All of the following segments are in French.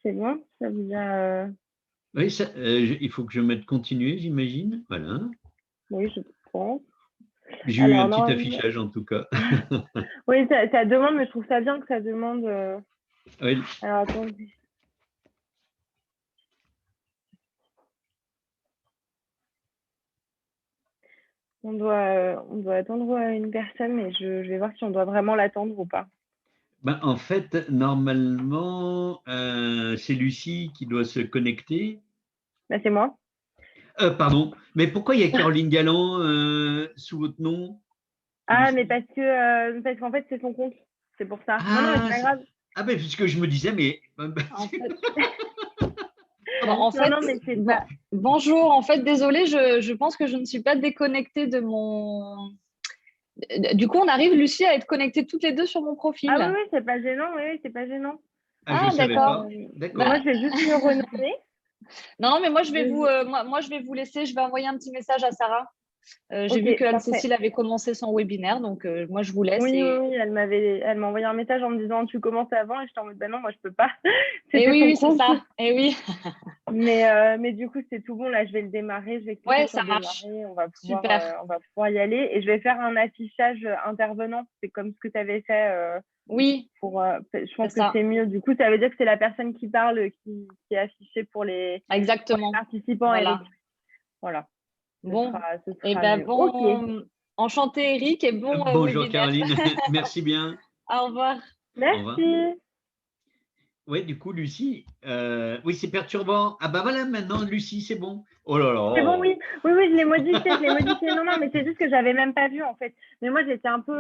c'est bon. Ça vous a, Oui, il faut que je mette continuer, j'imagine. Voilà. oui, je pense. J'ai eu un Alors, petit normalement, affichage en tout cas. oui, ça demande, mais je trouve ça bien que ça demande. Oui. Alors, attendez. On doit attendre une personne, mais je vais voir si on doit vraiment l'attendre ou pas. Ben, en fait, normalement, c'est Lucie qui doit se connecter. Là, c'est moi. Pardon, mais pourquoi il y a Caroline Galland sous votre nom, Ah, mais Lucie? parce qu'en fait, c'est son compte. C'est pour ça. Non, non, mais c'est Ah, pas grave. ah ben, puisque je me disais, mais En fait, pardon. Non, non, mais c'est pas. bonjour. En fait, désolée, je pense que je ne suis pas déconnectée de mon. Du coup, on arrive, Lucie, à être connectées toutes les deux sur mon Ah oui, profil. oui, c'est pas gênant. Oui, oui, c'est pas gênant. Ah, je ne Ah, savais d'accord. pas. Bah, Moi, D'accord. je vais juste me renommer. non, mais moi, je vais vous, Je- moi, je vais vous laisser. Je vais envoyer un petit message à Sarah. J'ai Ok, vu que parfait. Anne-Cécile avait commencé son webinaire, donc moi, je vous laisse. Oui, oui, oui, elle m'a envoyé un message en me disant tu commences avant et j'étais en mode bah non, moi je peux pas. Et C'était oui, son oui, c'est compte. ça. Et oui. Mais du coup, c'est tout bon. Là, je vais le démarrer. Je vais cliquer Ouais, sur ça marche. démarrer. Super. On va pouvoir y aller. Et je vais faire un affichage intervenant. C'est comme ce que tu avais fait Oui, je c'est pense que ça. c'est mieux. Du coup, ça veut dire que c'est la personne qui parle qui est affichée pour les Exactement. participants, Eric. Voilà. Voilà. Bon. Ce Eh sera ben, mieux. Ok. bon. Enchanté, Eric, et bon Bonjour webinaire. Caroline, merci bien. Au revoir. Au revoir. Merci. Oui, du coup, Lucie, oui, c'est perturbant. Ah bah voilà, maintenant, Lucie, c'est bon. Oh là C'est bon, là. oui. Oui, oui, je l'ai modifié, Non, non, mais c'est juste que j'avais même pas vu en fait. Mais moi, j'étais un peu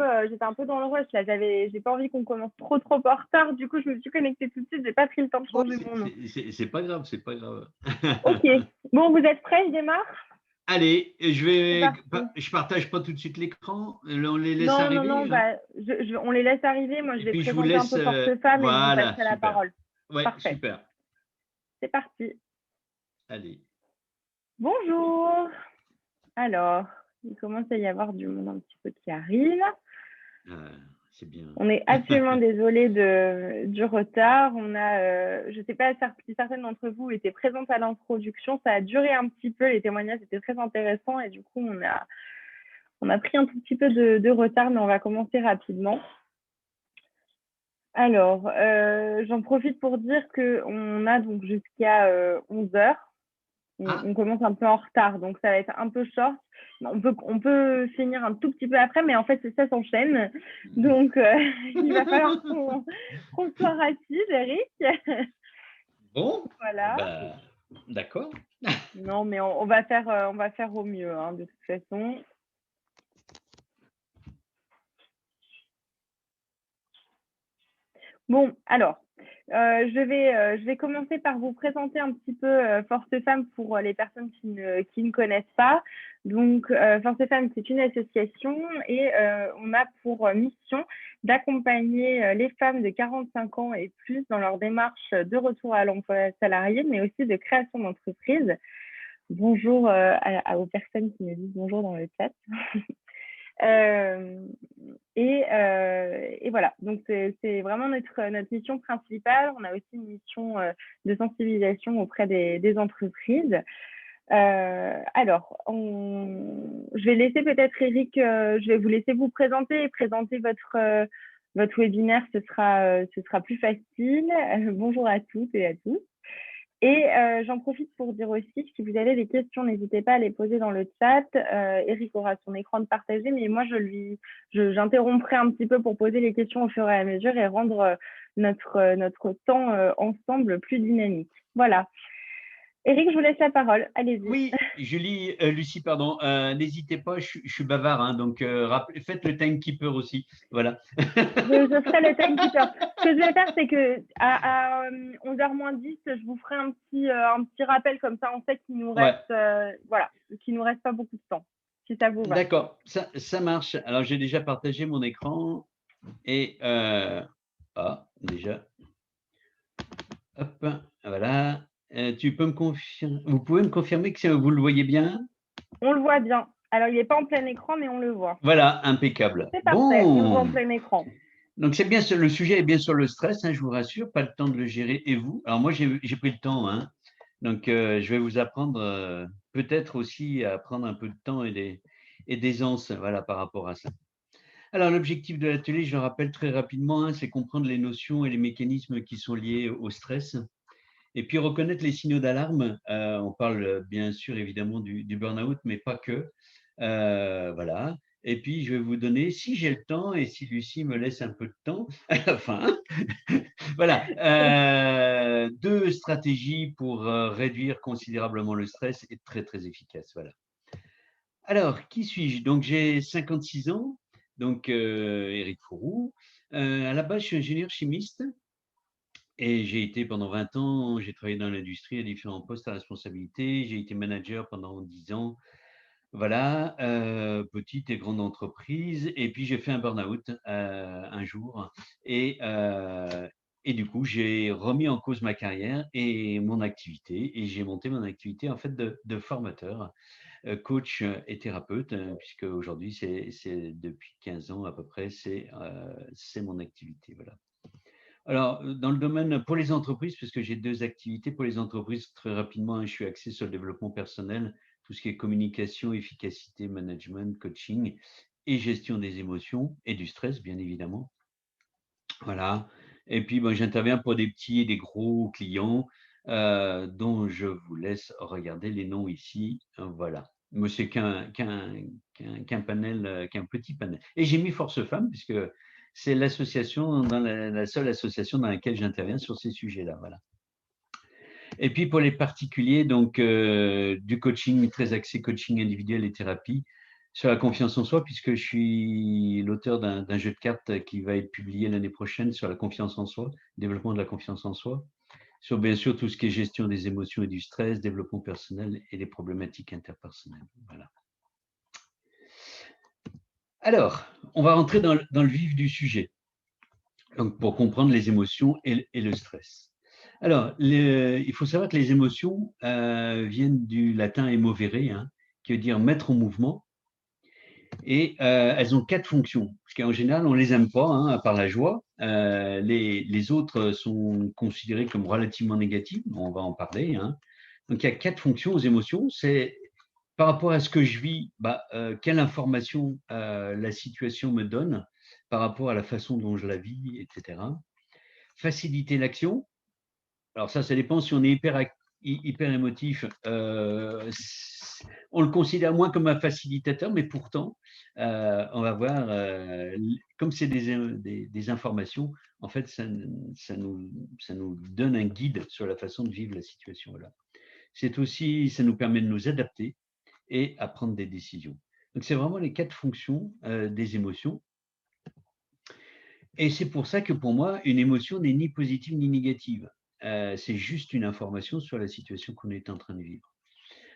dans le rush là. J'ai pas envie qu'on commence trop en retard. Du coup, je me suis connectée tout de suite. J'ai pas pris le temps de Ouais, changer mon nom. c'est pas grave, c'est pas grave. Ok. Bon, vous êtes prêts? Je démarre? Allez, C'est parti. je partage pas tout de suite l'écran, on les laisse Non, non, arriver, non, hein. bah, on les laisse arriver. Moi, je Et vais puis je vous présenter un laisse, peu Porte-Femme et je vous voilà, passerai la super. parole. Ouais, Parfait. super. C'est parti. Allez. Bonjour. Alors, il commence à y avoir du monde un petit peu qui arrive. C'est bien. On est absolument désolé du retard. Je ne sais pas si certaines d'entre vous étaient présentes à l'introduction. Ça a duré un petit peu. Les témoignages étaient très intéressants et du coup, on a pris un tout petit peu de retard, mais on va commencer rapidement. Alors, j'en profite pour dire qu'on a donc jusqu'à 11 heures. On commence un peu en retard, donc ça va être un peu short. On peut finir un tout petit peu après, mais en fait, ça s'enchaîne. Donc, il va falloir qu'on soit rapide, Eric. Bon, Voilà. bah, d'accord. Non, mais on va faire au mieux, hein, de toute façon. Bon, alors, je vais commencer par vous présenter un petit peu Force Femmes pour les personnes qui ne connaissent pas. Donc, Force Femmes, c'est une association et on a pour mission d'accompagner les femmes de 45 ans et plus dans leur démarche de retour à l'emploi salarié, mais aussi de création d'entreprise. Bonjour aux personnes qui me disent bonjour dans le chat. Et voilà, donc c'est vraiment notre mission principale. On a aussi une mission de sensibilisation auprès des entreprises. Alors, je vais laisser peut-être Eric, je vais vous laisser vous présenter et présenter votre webinaire, ce sera plus facile. Bonjour à toutes et à tous. Et j'en profite pour dire aussi, si vous avez des questions, n'hésitez pas à les poser dans le chat. Eric aura son écran de partager, mais moi, j'interromprai un petit peu pour poser les questions au fur et à mesure et rendre notre temps ensemble plus dynamique. Voilà. Eric, je vous laisse la parole. Allez-y. Oui, Lucie, pardon, n'hésitez pas, je suis bavard, hein, donc faites le timekeeper aussi. Voilà. Je ferai le timekeeper. Ce que je vais faire, c'est que à 11h moins 10, je vous ferai un petit rappel, comme ça on sait qu'il nous reste, voilà, qu'il nous reste pas beaucoup de temps, si ça vous va. D'accord, ça marche. Alors j'ai déjà partagé mon écran et déjà, hop, voilà. Vous pouvez me confirmer que vous le voyez bien? On le voit bien. Alors il n'est pas en plein écran, mais on le voit. Voilà, impeccable. C'est parfait, on le voit en Bon, plein écran. Donc, c'est bien, le sujet est bien sur le stress, hein, je vous rassure, pas le temps de le gérer. Et vous? Alors, moi, j'ai pris le temps, hein. Donc, je vais vous apprendre peut-être aussi à prendre un peu de temps et d'aisance, voilà, par rapport à ça. Alors, l'objectif de l'atelier, je le rappelle très rapidement, hein, c'est comprendre les notions et les mécanismes qui sont liés au stress. Et puis, reconnaître les signaux d'alarme. On parle bien sûr, évidemment, du burn-out, mais pas que. Voilà. Et puis, je vais vous donner, si j'ai le temps et si Lucie me laisse un peu de temps à la fin, voilà, 2 stratégies pour réduire considérablement le stress et très, très efficaces. Voilà. Alors, qui suis-je? Donc, j'ai 56 ans, donc Éric Fourroux. À la base, je suis ingénieur chimiste et j'ai été pendant 20 ans, j'ai travaillé dans l'industrie à différents postes à responsabilité. J'ai été manager pendant 10 ans. Voilà, petite et grande entreprise. Et puis, j'ai fait un burn-out un jour. Et du coup, j'ai remis en cause ma carrière et mon activité. Et j'ai monté mon activité en fait de formateur, coach et thérapeute, puisque aujourd'hui, c'est depuis 15 ans à peu près, c'est mon activité. Voilà. Alors, dans le domaine pour les entreprises, parce que j'ai 2 activités pour les entreprises, très rapidement, hein, je suis axé sur le développement personnel, tout ce qui est communication, efficacité, management, coaching et gestion des émotions et du stress, bien évidemment. Voilà. Et puis, ben, j'interviens pour des petits et des gros clients dont je vous laisse regarder les noms ici. Voilà. Mais c'est qu'un panel, qu'un petit panel. Et j'ai mis Force Femmes, puisque c'est l'association, la seule association dans laquelle j'interviens sur ces sujets-là. Voilà. Et puis pour les particuliers, donc du coaching très axé coaching individuel et thérapie sur la confiance en soi, puisque je suis l'auteur d'un jeu de cartes qui va être publié l'année prochaine sur la confiance en soi, développement de la confiance en soi, sur bien sûr tout ce qui est gestion des émotions et du stress, développement personnel et les problématiques interpersonnelles. Voilà. Alors, on va rentrer dans le vif du sujet, donc pour comprendre les émotions et le stress. Alors, il faut savoir que les émotions viennent du latin emovere, hein, qui veut dire mettre en mouvement, et elles ont 4 fonctions, parce qu'en général, on ne les aime pas, hein, à part la joie. Les autres sont considérées comme relativement négatives, on va en parler, hein. Donc, il y a 4 fonctions aux émotions, c'est par rapport à ce que je vis, quelle information la situation me donne par rapport à la façon dont je la vis, etc. Faciliter l'action. Alors ça dépend si on est hyper émotif. On le considère moins comme un facilitateur, mais pourtant, on va voir, comme c'est des informations, en fait, ça nous donne un guide sur la façon de vivre la situation. Voilà. C'est aussi, ça nous permet de nous adapter et à prendre des décisions. Donc, c'est vraiment les 4 fonctions des émotions. Et c'est pour ça que pour moi, une émotion n'est ni positive ni négative. C'est juste une information sur la situation qu'on est en train de vivre.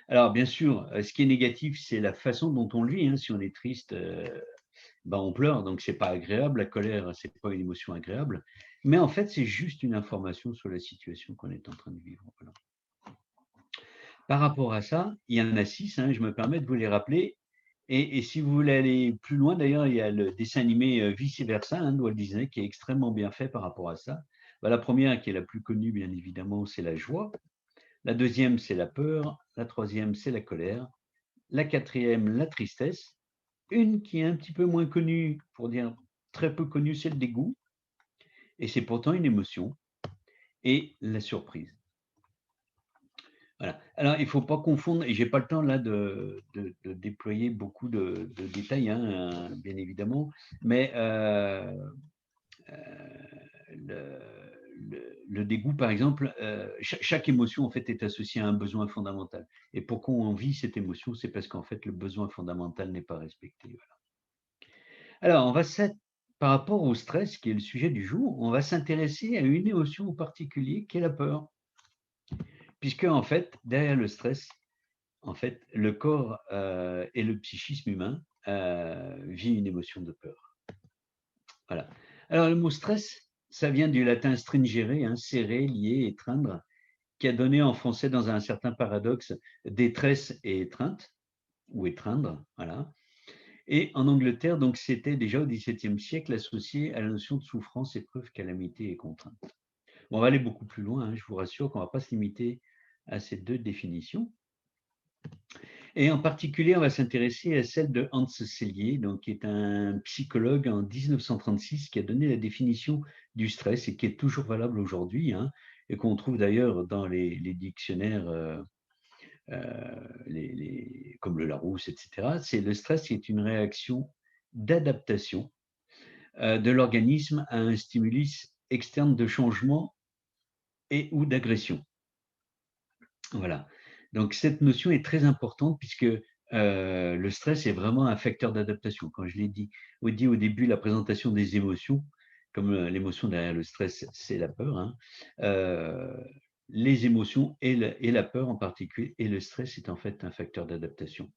Alors, bien sûr, ce qui est négatif, c'est la façon dont on le vit, hein. Si on est triste, on pleure, donc c'est pas agréable. La colère, c'est pas une émotion agréable. Mais en fait, c'est juste une information sur la situation qu'on est en train de vivre. Voilà. Par rapport à ça, il y en a 6, hein, je me permets de vous les rappeler. Et si vous voulez aller plus loin, d'ailleurs, il y a le dessin animé Vice Versa, hein, de Walt Disney, qui est extrêmement bien fait par rapport à ça. La première, qui est la plus connue, bien évidemment, c'est la joie. La deuxième, c'est la peur. La troisième, c'est la colère. La quatrième, la tristesse. Une qui est un petit peu moins connue, pour dire très peu connue, c'est le dégoût. Et c'est pourtant une émotion. Et la surprise. Voilà. Alors, il ne faut pas confondre, et je n'ai pas le temps là de déployer beaucoup de détails, hein, bien évidemment, mais le dégoût, par exemple, chaque émotion en fait est associée à un besoin fondamental. Et pourquoi on vit cette émotion, c'est parce qu'en fait le besoin fondamental n'est pas respecté. Voilà. Alors, par rapport au stress, qui est le sujet du jour, on va s'intéresser à une émotion en particulier, qui est la peur. Puisque, en fait, derrière le stress, en fait, le corps et le psychisme humain vit une émotion de peur. Voilà. Alors, le mot stress, ça vient du latin stringere, hein, serrer, lier, étreindre, qui a donné en français, dans un certain paradoxe, détresse et étreinte, ou étreindre. Voilà. Et en Angleterre, donc, c'était déjà au XVIIe siècle associé à la notion de souffrance, épreuve, calamité et contrainte. Bon, on va aller beaucoup plus loin, hein, je vous rassure qu'on ne va pas se limiter à ces deux définitions. Et en particulier, on va s'intéresser à celle de Hans Selye, donc, qui est un psychologue en 1936 qui a donné la définition du stress et qui est toujours valable aujourd'hui, hein, et qu'on trouve d'ailleurs dans les dictionnaires comme le Larousse, etc. C'est le stress qui est une réaction d'adaptation de l'organisme à un stimulus externe de changement et ou d'agression. Voilà. Donc, cette notion est très importante puisque le stress est vraiment un facteur d'adaptation. Quand je l'ai dit au début, la présentation des émotions, comme l'émotion derrière le stress, c'est la peur, hein, les émotions et la peur en particulier, et le stress est en fait un facteur d'adaptation.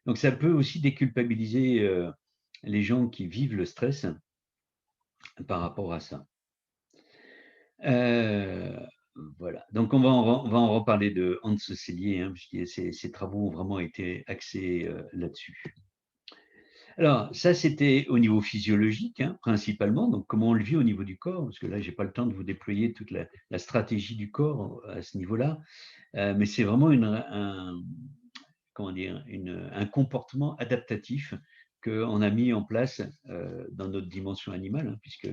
Donc, ça peut aussi déculpabiliser les gens qui vivent le stress par rapport à ça. Voilà. Donc, on va en reparler de Hans Selye, hein, puisque ses travaux ont vraiment été axés là-dessus. Alors, ça, c'était au niveau physiologique, hein, principalement. Donc, comment on le vit au niveau du corps, parce que là, je n'ai pas le temps de vous déployer toute la stratégie du corps à ce niveau-là, mais c'est vraiment un comportement adaptatif qu'on a mis en place dans notre dimension animale, hein, puisque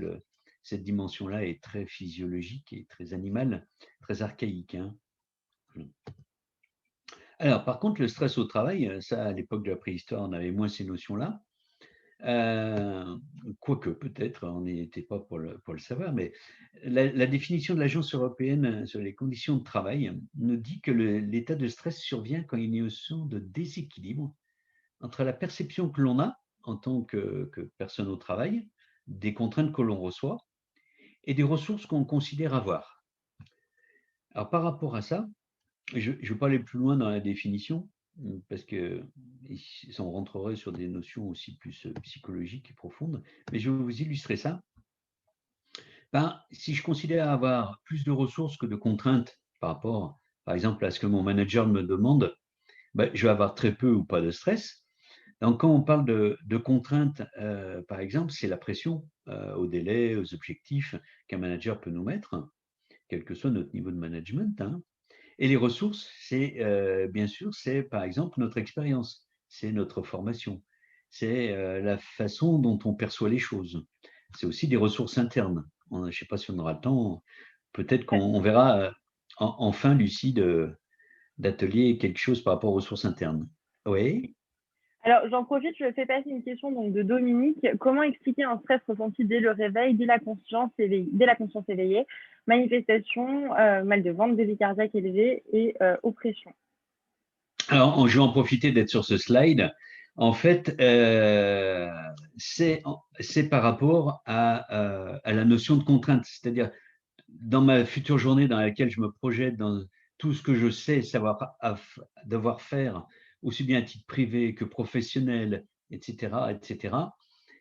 cette dimension-là est très physiologique et très animale, très archaïque, hein. Alors, par contre, le stress au travail, ça, à l'époque de la préhistoire, on avait moins ces notions-là. Quoique, peut-être, on n'y était pas pour le savoir, mais la définition de l'Agence européenne sur les conditions de travail nous dit que l'état de stress survient quand il y a une notion de déséquilibre entre la perception que l'on a en tant que personne au travail, des contraintes que l'on reçoit et des ressources qu'on considère avoir. Alors, par rapport à ça, je ne vais pas aller plus loin dans la définition, parce qu'on rentrerait sur des notions aussi plus psychologiques et profondes, mais je vais vous illustrer ça. Si je considère avoir plus de ressources que de contraintes par rapport, par exemple, à ce que mon manager me demande, je vais avoir très peu ou pas de stress. Donc, quand on parle de contraintes, par exemple, c'est la pression aux délais, aux objectifs qu'un manager peut nous mettre, quel que soit notre niveau de management, hein. Et les ressources, c'est bien sûr, c'est par exemple notre expérience, c'est notre formation, c'est la façon dont on perçoit les choses. C'est aussi des ressources internes. Je ne sais pas si on aura le temps, peut-être qu'on verra en fin, Lucie, d'atelier quelque chose par rapport aux ressources internes. Oui. Alors, j'en profite, je fais passer une question donc, de Dominique. Comment expliquer un stress ressenti dès le réveil, dès la conscience éveillée, manifestation, mal de ventre, débit cardiaque élevé et oppression? Alors, je vais en profiter d'être sur ce slide. En fait, c'est par rapport à la notion de contrainte, c'est-à-dire dans ma future journée dans laquelle je me projette dans tout ce que je sais devoir faire, aussi bien à titre privé que professionnel, etc., etc.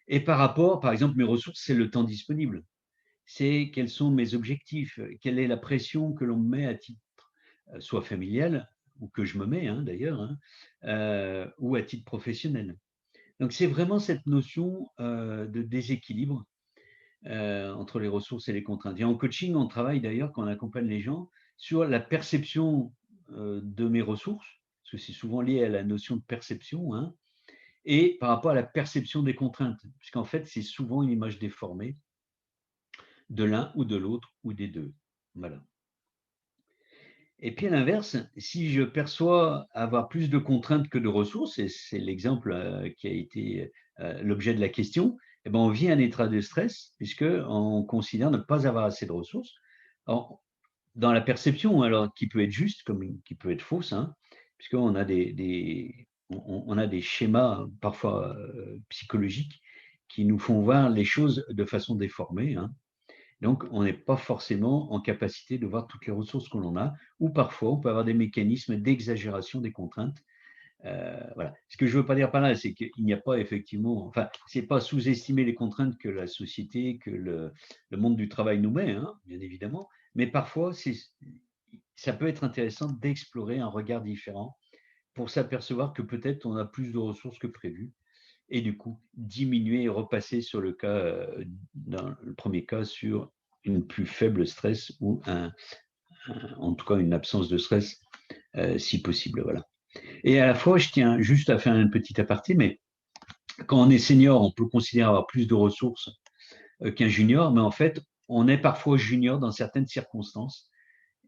Et par rapport, par exemple, mes ressources, c'est le temps disponible. C'est quels sont mes objectifs, quelle est la pression que l'on me met à titre soit familial, ou que je me mets d'ailleurs, ou à titre professionnel. Donc, c'est vraiment cette notion de déséquilibre entre les ressources et les contraintes. Et en coaching, on travaille d'ailleurs, quand on accompagne les gens, sur la perception de mes ressources, parce que c'est souvent lié à la notion de perception, hein, et par rapport à la perception des contraintes, puisqu'en fait, c'est souvent une image déformée de l'un ou de l'autre ou des deux. Voilà. Et puis à l'inverse, si je perçois avoir plus de contraintes que de ressources, et c'est l'exemple qui a été l'objet de la question, eh ben on vit un état de stress puisqu'on considère ne pas avoir assez de ressources. Alors, dans la perception, alors qui peut être juste comme qui peut être fausse, hein, puisqu'on a on a des schémas parfois psychologiques qui nous font voir les choses de façon déformée, hein. Donc, on n'est pas forcément en capacité de voir toutes les ressources que l'on a, ou parfois, on peut avoir des mécanismes d'exagération des contraintes. Voilà. Ce que je ne veux pas dire par là, c'est qu'il n'y a pas effectivement, enfin, c'est pas sous-estimer les contraintes que la société, que le monde du travail nous met, hein, bien évidemment, mais parfois, ça peut être intéressant d'explorer un regard différent pour s'apercevoir que peut-être on a plus de ressources que prévu et du coup diminuer et repasser sur le cas, dans le premier cas, sur une plus faible stress ou en tout cas une absence de stress si possible. Voilà. Et à la fois, je tiens juste à faire un petit aparté, mais quand on est senior, on peut considérer avoir plus de ressources qu'un junior, mais en fait, on est parfois junior dans certaines circonstances.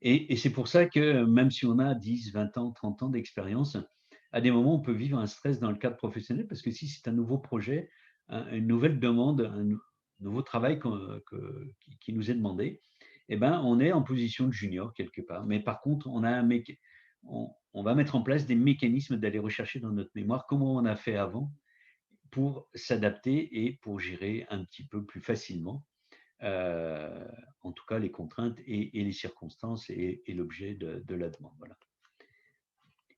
Et c'est pour ça que même si on a 10, 20 ans, 30 ans d'expérience, à des moments, on peut vivre un stress dans le cadre professionnel parce que si c'est un nouveau projet, une nouvelle demande, un nouveau travail qui nous est demandé, eh ben, on est en position de junior quelque part. Mais par contre, on va mettre en place des mécanismes d'aller rechercher dans notre mémoire comment on a fait avant pour s'adapter et pour gérer un petit peu plus facilement en tout cas les contraintes et les circonstances et l'objet de la demande. Voilà.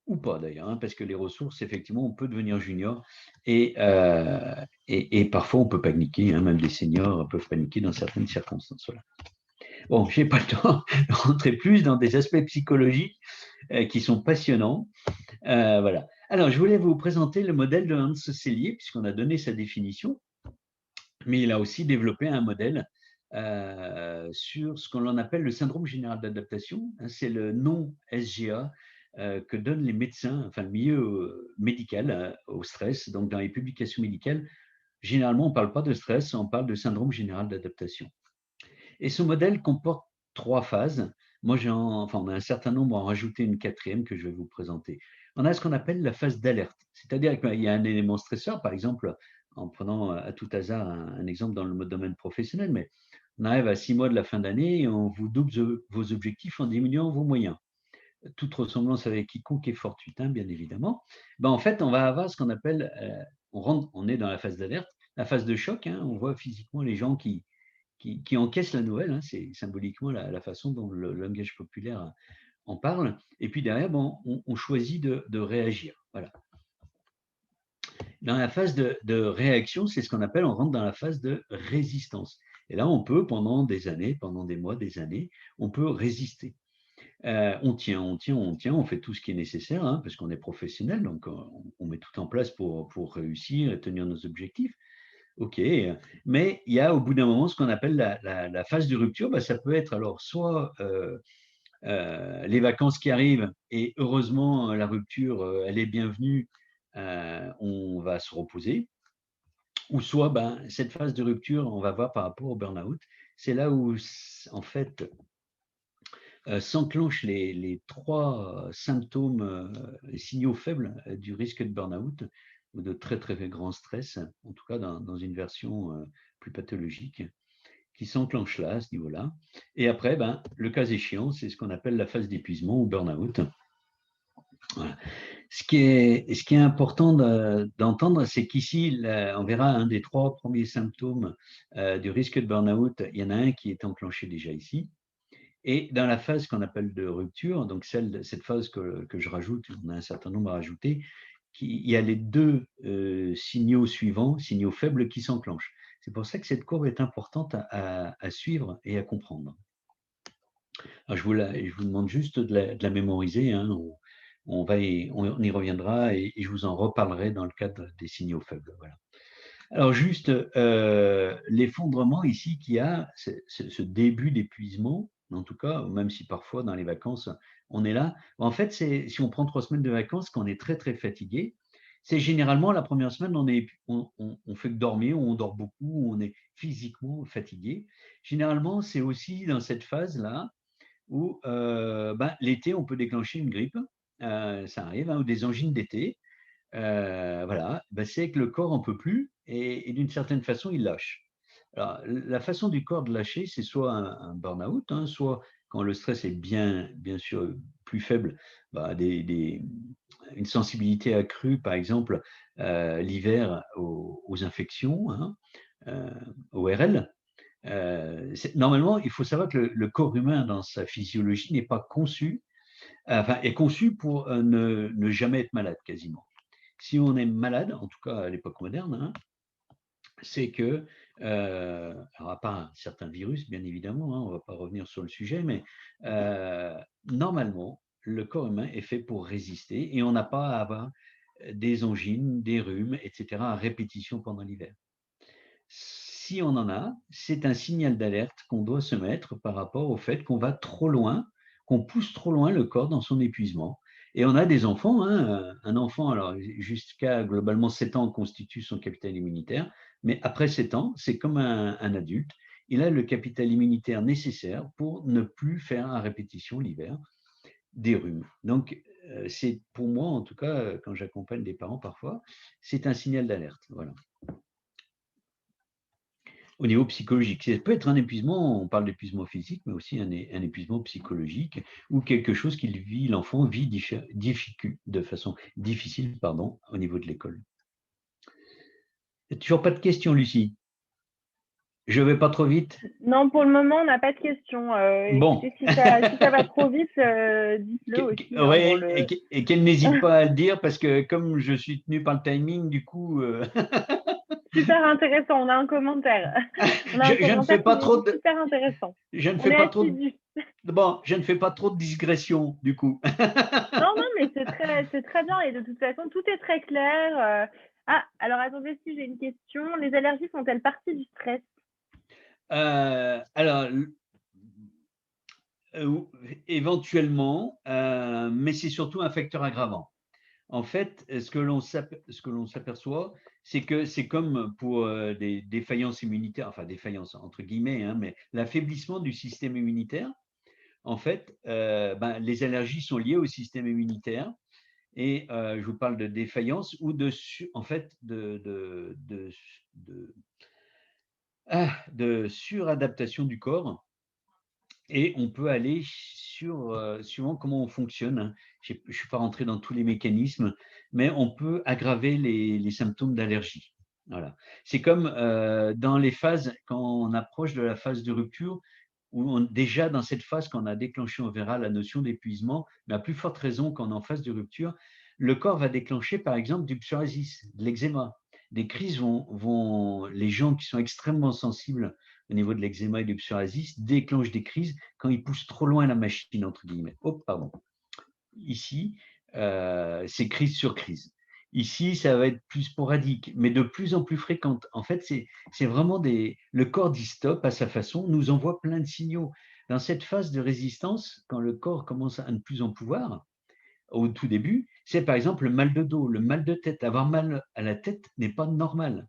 Ou pas d'ailleurs, hein, parce que les ressources, effectivement, on peut devenir junior et parfois on peut paniquer, hein, même des seniors peuvent paniquer dans certaines circonstances. Voilà. Bon, je n'ai pas le temps de rentrer plus dans des aspects psychologiques qui sont passionnants. Voilà. Alors, je voulais vous présenter le modèle de Hans Selye, puisqu'on a donné sa définition, mais il a aussi développé un modèle sur ce qu'on appelle le syndrome général d'adaptation. C'est le nom SGA que donnent les médecins, enfin le milieu médical au stress. Donc dans les publications médicales, généralement on ne parle pas de stress, on parle de syndrome général d'adaptation. Et ce modèle comporte 3 phases. Moi, on a un certain nombre, en rajouter une 4e que je vais vous présenter. On a ce qu'on appelle la phase d'alerte, c'est-à-dire qu'il y a un élément stresseur, par exemple, en prenant à tout hasard un exemple dans le domaine professionnel, mais on arrive à 6 mois de la fin d'année et on vous double vos objectifs en diminuant vos moyens. Toute ressemblance avec quiconque est fortuite, hein, bien évidemment. Ben, en fait, on va avoir ce qu'on appelle, on est dans la phase d'alerte, la phase de choc, hein, on voit physiquement les gens qui encaissent la nouvelle, hein, c'est symboliquement la façon dont le langage populaire en parle. Et puis derrière, bon, on choisit de réagir. Voilà. Dans la phase de réaction, c'est ce qu'on appelle, on rentre dans la phase de résistance. Et là, on peut, pendant des années, pendant des mois, des années, on peut résister. On tient, on fait tout ce qui est nécessaire, hein, parce qu'on est professionnel, donc on met tout en place pour réussir et tenir nos objectifs. OK, mais il y a au bout d'un moment ce qu'on appelle la phase de rupture. Ça peut être alors soit les vacances qui arrivent et heureusement la rupture, elle est bienvenue, on va se reposer, ou soit cette phase de rupture, on va voir par rapport au burn-out, c'est là où en fait s'enclenchent les 3 symptômes, les signaux faibles du risque de burn-out ou de très très grand stress, en tout cas dans une version plus pathologique, qui s'enclenche là, à ce niveau-là. Et après, le cas échéant, c'est ce qu'on appelle la phase d'épuisement ou burn-out. Voilà. Ce qui est important d'entendre, c'est qu'ici, on verra un des 3 premiers symptômes du risque de burn-out, il y en a un qui est enclenché déjà ici. Et dans la phase qu'on appelle de rupture, donc cette phase que je rajoute, on a un certain nombre à rajouter, il y a les 2 signaux suivants, signaux faibles qui s'enclenchent. C'est pour ça que cette courbe est importante à suivre et à comprendre. Alors je vous demande juste de la mémoriser, hein. On y reviendra et je vous en reparlerai dans le cadre des signaux faibles. Voilà. Alors juste l'effondrement ici qu'il y a, ce début d'épuisement, en tout cas, même si parfois dans les vacances, on est là. En fait, si on prend 3 semaines de vacances, quand on est très très fatigué, c'est généralement la première semaine, on fait que dormir, on dort beaucoup, on est physiquement fatigué. Généralement, c'est aussi dans cette phase-là où l'été, on peut déclencher une grippe, ça arrive, hein, ou des angines d'été. Voilà, c'est que le corps n'en peut plus et d'une certaine façon, il lâche. Alors, la façon du corps de lâcher, c'est soit un burn-out, hein, soit quand le stress est bien sûr plus faible, une sensibilité accrue, par exemple, l'hiver aux infections, hein, ORL. Normalement, il faut savoir que le corps humain, dans sa physiologie, n'est pas conçu, est conçu pour ne jamais être malade, quasiment. Si on est malade, en tout cas à l'époque moderne, hein, c'est que, alors à part certains virus, bien évidemment, hein, on ne va pas revenir sur le sujet, mais normalement, le corps humain est fait pour résister et on n'a pas à avoir des angines, des rhumes, etc. à répétition pendant l'hiver. Si on en a, c'est un signal d'alerte qu'on doit se mettre par rapport au fait qu'on va trop loin, qu'on pousse trop loin le corps dans son épuisement. Et on a des enfants, hein, un enfant, alors jusqu'à globalement 7 ans, constitue son capital immunitaire, mais après 7 ans, c'est comme un adulte, il a le capital immunitaire nécessaire pour ne plus faire à répétition l'hiver des rhumes. Donc, c'est pour moi, en tout cas, quand j'accompagne des parents parfois, c'est un signal d'alerte. Voilà. Au niveau psychologique, ça peut être un épuisement, on parle d'épuisement physique, mais aussi un épuisement psychologique ou quelque chose qu'il vit, l'enfant vit de façon difficile, pardon, au niveau de l'école. Toujours pas de questions, Lucie? Je vais pas trop vite? Non, pour le moment, on n'a pas de questions. Bon. Écoutez, si ça va trop vite, dites-le aussi. Hein, Oui, et qu'elle n'hésite pas à le dire parce que comme je suis tenu par le timing, du coup. Super intéressant, on a un commentaire. On a un Je ne fais commentaire qui pas nous trop dit de. super intéressant. Je ne On fais est pas trop de. assidus. Bon, je ne fais pas trop de digression, du coup. Non, non, mais c'est très bien et de toute façon, tout est très clair. Ah, alors attendez, si j'ai une question. Les allergies font-elles partie du stress? Alors, éventuellement, mais c'est surtout un facteur aggravant. En fait, ce que l'on s'aperçoit, c'est que c'est comme pour des défaillances immunitaires, enfin défaillances entre guillemets, hein, mais l'affaiblissement du système immunitaire. En fait, les allergies sont liées au système immunitaire et je vous parle de défaillance ou en fait de suradaptation du corps. Et on peut aller suivant comment on fonctionne, hein. Je ne suis pas rentré dans tous les mécanismes, mais on peut aggraver les symptômes d'allergie. Voilà. C'est comme dans les phases, quand on approche de la phase de rupture, où déjà dans cette phase, quand on a déclenché, on verra la notion d'épuisement, mais à plus forte raison quand on est en phase de rupture, le corps va déclencher par exemple du psoriasis, de l'eczéma. Des crises les gens qui sont extrêmement sensibles au niveau de l'eczéma et du psoriasis déclenchent des crises quand ils poussent trop loin la machine, entre guillemets. Oh, pardon. Ici, c'est crise sur crise. Ici, ça va être plus sporadique, mais de plus en plus fréquente. En fait, c'est vraiment le corps dit stop à sa façon, nous envoie plein de signaux. Dans cette phase de résistance, quand le corps commence à ne plus en pouvoir, au tout début, c'est par exemple le mal de dos, le mal de tête. Avoir mal à la tête n'est pas normal.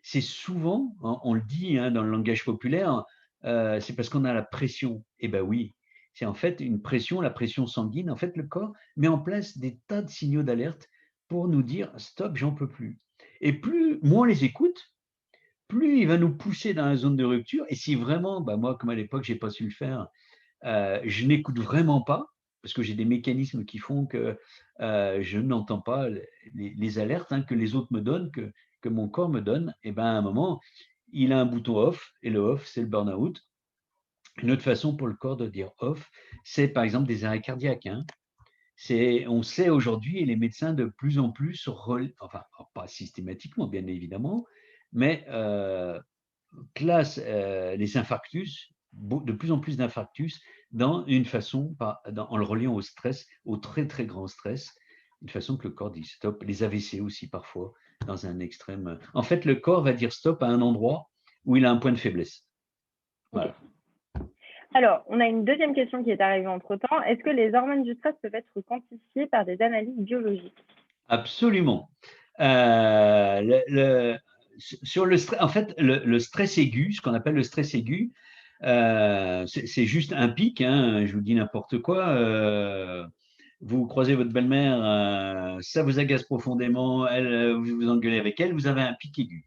C'est souvent, on le dit hein, dans le langage populaire, c'est parce qu'on a la pression. Eh bien oui, c'est en fait une pression, la pression sanguine. En fait, le corps met en place des tas de signaux d'alerte pour nous dire stop, j'en peux plus. Et moins on les écoute, plus il va nous pousser dans la zone de rupture. Et si vraiment, moi, comme à l'époque, je n'ai pas su le faire, je n'écoute vraiment pas, parce que j'ai des mécanismes qui font que je n'entends pas les alertes hein, que les autres me donnent, que mon corps me donne, et à un moment, il a un bouton off, et le off, c'est le burn-out. Une autre façon pour le corps de dire off, c'est par exemple des arrêts cardiaques. Hein. On sait aujourd'hui, et les médecins de plus en plus, enfin pas systématiquement bien évidemment, mais classent les infarctus, de plus en plus d'infarctus, dans une façon, en le reliant au stress, au très très grand stress, une façon que le corps dit stop. Les AVC aussi parfois, dans un extrême. En fait, le corps va dire stop à un endroit où il a un point de faiblesse. Voilà. Okay. Alors, on a une deuxième question qui est arrivée entre-temps. Est-ce que les hormones du stress peuvent être quantifiées par des analyses biologiques? Absolument. Sur le stress, en fait, le stress aigu, ce qu'on appelle le stress aigu, c'est juste un pic, hein, je vous dis n'importe quoi. Vous croisez votre belle-mère, ça vous agace profondément, vous vous engueulez avec elle, vous avez un pic aigu.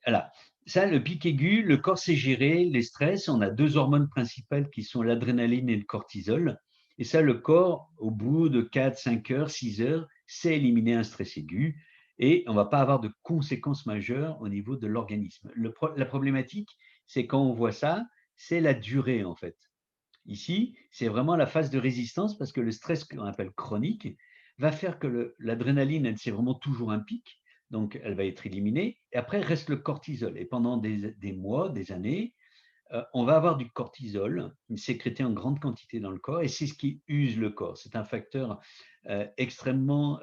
Voilà. Ça, le pic aigu, le corps sait gérer les stress. On a deux hormones principales qui sont l'adrénaline et le cortisol. Et ça, le corps, au bout de 4, 5 heures, 6 heures, sait éliminer un stress aigu. Et on ne va pas avoir de conséquences majeures au niveau de l'organisme. La problématique, c'est quand on voit ça, c'est la durée en fait. Ici, c'est vraiment la phase de résistance parce que le stress qu'on appelle chronique va faire que l'adrénaline, elle, c'est vraiment toujours un pic. Donc, elle va être éliminée. Et après, reste le cortisol. Et pendant des mois, des années, on va avoir du cortisol sécrété en grande quantité dans le corps et c'est ce qui use le corps. C'est un facteur extrêmement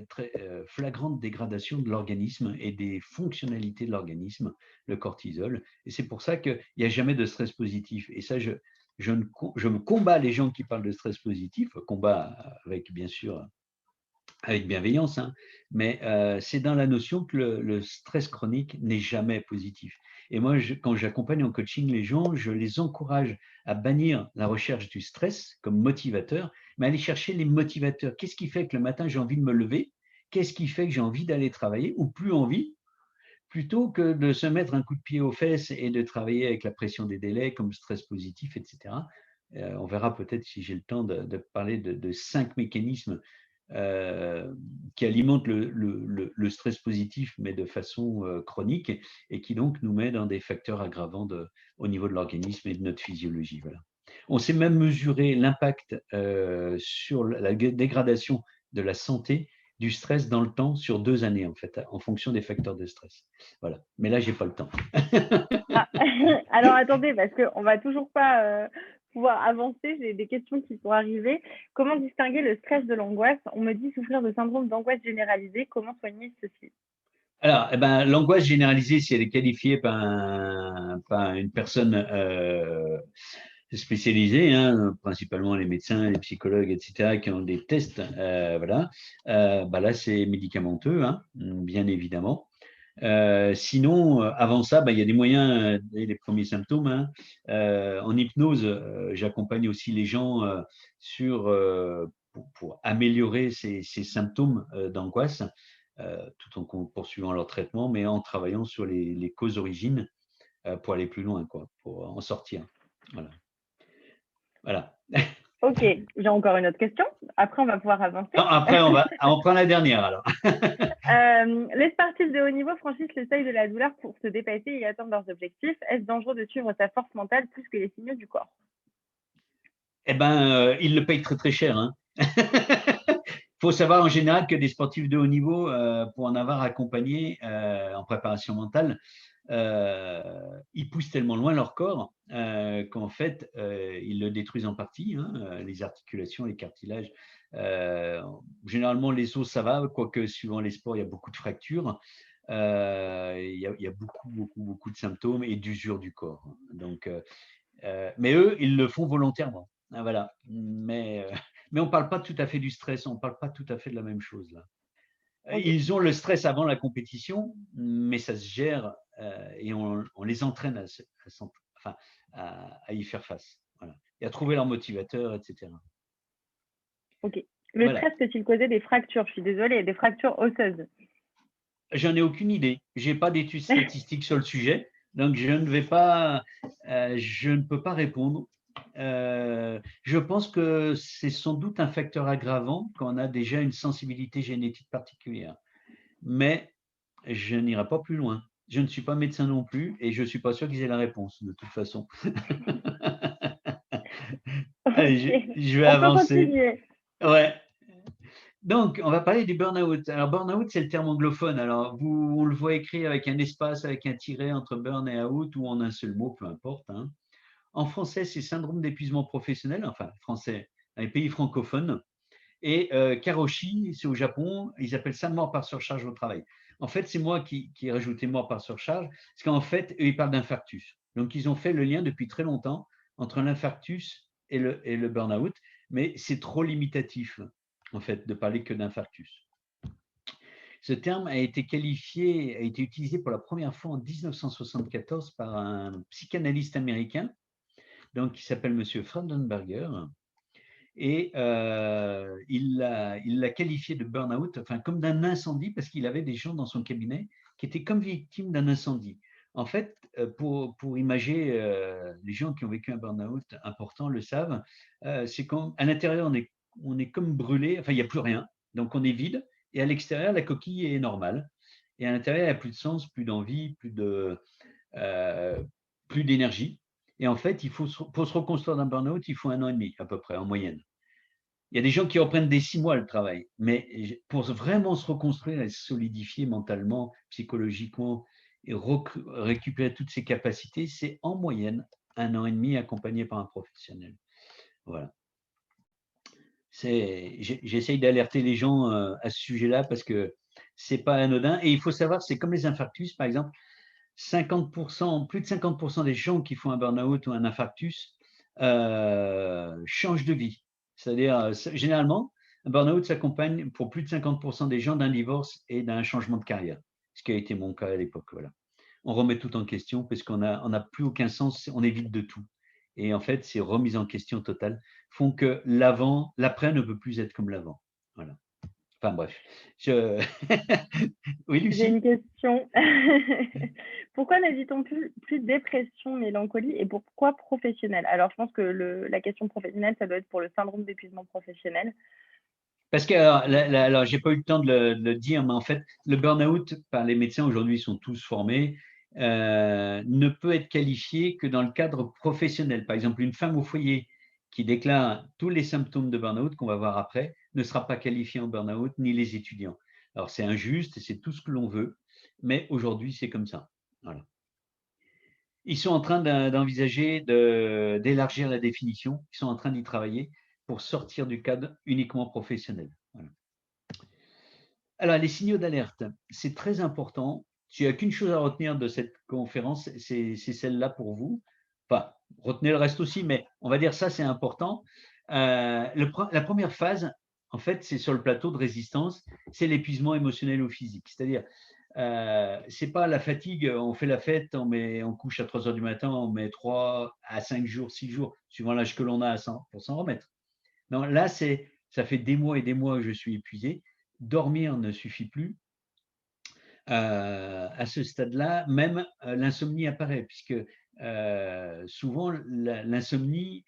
très, flagrant de dégradation de l'organisme et des fonctionnalités de l'organisme, le cortisol. Et c'est pour ça qu'il n'y a jamais de stress positif. Et ça, je me combats les gens qui parlent de stress positif, combat avec bien sûr avec bienveillance, hein, mais c'est dans la notion que le stress chronique n'est jamais positif. Et moi, quand j'accompagne en coaching les gens, je les encourage à bannir la recherche du stress comme motivateur, mais aller chercher les motivateurs. Qu'est-ce qui fait que le matin, j'ai envie de me lever? Qu'est-ce qui fait que j'ai envie d'aller travailler ou plus envie, plutôt que de se mettre un coup de pied aux fesses et de travailler avec la pression des délais comme stress positif, etc. On verra peut-être si j'ai le temps de parler de 5 mécanismes qui alimente le stress positif, mais de façon chronique, et qui donc nous met dans des facteurs aggravants au niveau de l'organisme et de notre physiologie. Voilà. On sait même mesurer l'impact sur la dégradation de la santé du stress dans le temps sur 2 années, en fait, en fonction des facteurs de stress. Voilà. Mais là, j'ai pas le temps. Ah, alors attendez, parce qu'on va toujours pas pouvoir avancer. J'ai des questions qui sont arrivées. Comment distinguer le stress de l'angoisse? On me dit souffrir de syndrome d'angoisse généralisée. Comment soigner ceci? Alors, l'angoisse généralisée, si elle est qualifiée par une personne spécialisée, hein, principalement les médecins, les psychologues, etc., qui ont des tests, voilà, là, c'est médicamenteux, hein, bien évidemment. Sinon, avant ça, il y a des moyens, les premiers symptômes. Hein. En hypnose, j'accompagne aussi les gens pour améliorer ces symptômes d'angoisse, tout en poursuivant leur traitement, mais en travaillant sur les causes origines pour aller plus loin, quoi, pour en sortir. Voilà. Voilà. Ok, j'ai encore une autre question. Après, on va pouvoir avancer. Non, après, on prend la dernière alors. Les sportifs de haut niveau franchissent le seuil de la douleur pour se dépasser et atteindre leurs objectifs. Est-ce dangereux de suivre sa force mentale plus que les signaux du corps? Ils le payent très très cher. Hein. Il faut savoir en général que des sportifs de haut niveau, pour en avoir accompagné en préparation mentale, ils poussent tellement loin leur corps qu'en fait, ils le détruisent en partie, hein, les articulations, les cartilages. Généralement, les os, ça va, quoique suivant les sports, il y a beaucoup de fractures. Il y a beaucoup de symptômes et d'usure du corps. Donc, mais eux, ils le font volontairement. Ah, voilà. Mais on ne parle pas tout à fait du stress, on ne parle pas tout à fait de la même chose là. Okay. Ils ont le stress avant la compétition, mais ça se gère et on les entraîne à y faire face. Voilà. Et à trouver leur motivateur, etc. Ok. Le stress peut-il causer des fractures? Je suis désolée, des fractures osseuses? J'en ai aucune idée. Je n'ai pas d'études statistiques sur le sujet, donc je ne peux pas répondre. Je pense que c'est sans doute un facteur aggravant quand on a déjà une sensibilité génétique particulière. Mais je n'irai pas plus loin. Je ne suis pas médecin non plus et je ne suis pas sûr qu'ils aient la réponse de toute façon. Allez, je vais avancer. Ouais. Donc, on va parler du burn-out. Alors, burn-out, c'est le terme anglophone. Alors, on le voit écrit avec un espace, avec un tiret entre burn et out ou en un seul mot, peu importe. Hein. En français, c'est syndrome d'épuisement professionnel, enfin, français, dans les pays francophones. Et karoshi, c'est au Japon, ils appellent ça mort par surcharge au travail. En fait, c'est moi qui ai rajouté mort par surcharge, parce qu'en fait, eux, ils parlent d'infarctus. Donc, ils ont fait le lien depuis très longtemps entre l'infarctus et le burn-out, mais c'est trop limitatif, en fait, de parler que d'infarctus. Ce terme a été utilisé pour la première fois en 1974 par un psychanalyste américain, donc, qui s'appelle M. Freudenberger, et il l'a qualifié de burn-out, enfin comme d'un incendie, parce qu'il avait des gens dans son cabinet qui étaient comme victimes d'un incendie. En fait, pour imager, les gens qui ont vécu un burn-out important le savent, c'est qu'à l'intérieur, on est comme brûlé, enfin il n'y a plus rien, donc on est vide, et à l'extérieur, la coquille est normale, et à l'intérieur, il n'y a plus de sens, plus d'envie, plus d'énergie. Et en fait, pour se reconstruire d'un burn-out, il faut 1 an et demi à peu près, en moyenne. Il y a des gens qui reprennent des 6 mois le travail, mais pour vraiment se reconstruire et se solidifier mentalement, psychologiquement et récupérer toutes ses capacités, c'est en moyenne 1 an et demi accompagné par un professionnel. Voilà. J'essaye d'alerter les gens à ce sujet-là parce que c'est pas anodin. Et il faut savoir, c'est comme les infarctus, par exemple, 50%, plus de 50% des gens qui font un burn-out ou un infarctus changent de vie. C'est-à-dire, généralement, un burn-out s'accompagne pour plus de 50% des gens d'un divorce et d'un changement de carrière, ce qui a été mon cas à l'époque. Voilà. On remet tout en question parce qu'on n'a plus aucun sens, on évite de tout. Et en fait, ces remises en question totales font que l'avant, l'après ne peut plus être comme l'avant. Voilà. Enfin bref. Oui, J'ai une Lucie? question. Pourquoi ne dit-on plus dépression, mélancolie et pourquoi professionnel? Alors, je pense que la question professionnelle, ça doit être pour le syndrome d'épuisement professionnel. Parce que, alors j'ai pas eu le temps de le dire, mais en fait, le burn-out, par les médecins aujourd'hui, sont tous formés, ne peut être qualifié que dans le cadre professionnel. Par exemple, une femme au foyer qui déclare tous les symptômes de burn-out qu'on va voir après ne sera pas qualifiée en burn-out, ni les étudiants. Alors c'est injuste et c'est tout ce que l'on veut, mais aujourd'hui c'est comme ça. Voilà. Ils sont en train d'envisager d'élargir la définition, ils sont en train d'y travailler pour sortir du cadre uniquement professionnel. Voilà. Alors, les signaux d'alerte, c'est très important. S'il n'y a qu'une chose à retenir de cette conférence, c'est celle-là pour vous. Enfin, retenez le reste aussi, mais on va dire ça, c'est important. La première phase, en fait, c'est sur le plateau de résistance, c'est l'épuisement émotionnel ou physique. C'est-à-dire, c'est pas la fatigue, on fait la fête, on couche à 3 heures du matin, on met 3 à 5 jours, 6 jours, suivant l'âge que l'on a pour s'en remettre. Non, là, ça fait des mois et des mois que je suis épuisé. Dormir ne suffit plus. À ce stade-là, même l'insomnie apparaît, puisque souvent l'insomnie,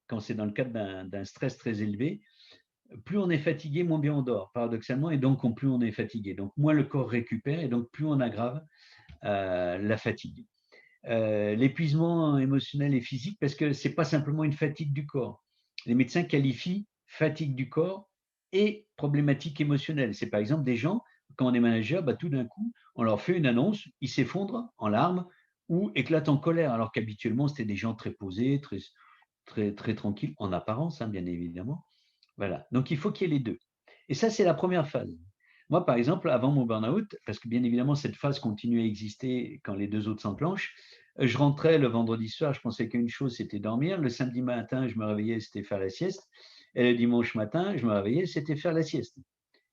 quand c'est dans le cadre d'un stress très élevé, plus on est fatigué, moins bien on dort, paradoxalement, et donc plus on est fatigué. Donc moins le corps récupère, et donc plus on aggrave la fatigue. L'épuisement émotionnel et physique, parce que ce n'est pas simplement une fatigue du corps. Les médecins qualifient fatigue du corps et problématique émotionnelle. C'est par exemple des gens, quand on est manager, tout d'un coup, on leur fait une annonce, ils s'effondrent en larmes ou éclatent en colère, alors qu'habituellement, c'était des gens très posés, très, très, très tranquilles, en apparence, hein, bien évidemment. Voilà. Donc, il faut qu'il y ait les deux. Et ça, c'est la première phase. Moi, par exemple, avant mon burn-out, parce que bien évidemment, cette phase continue à exister quand les deux autres s'enclenchent, je rentrais le vendredi soir, je pensais qu'une chose, c'était dormir. Le samedi matin, je me réveillais, c'était faire la sieste. Et le dimanche matin, je me réveillais, c'était faire la sieste.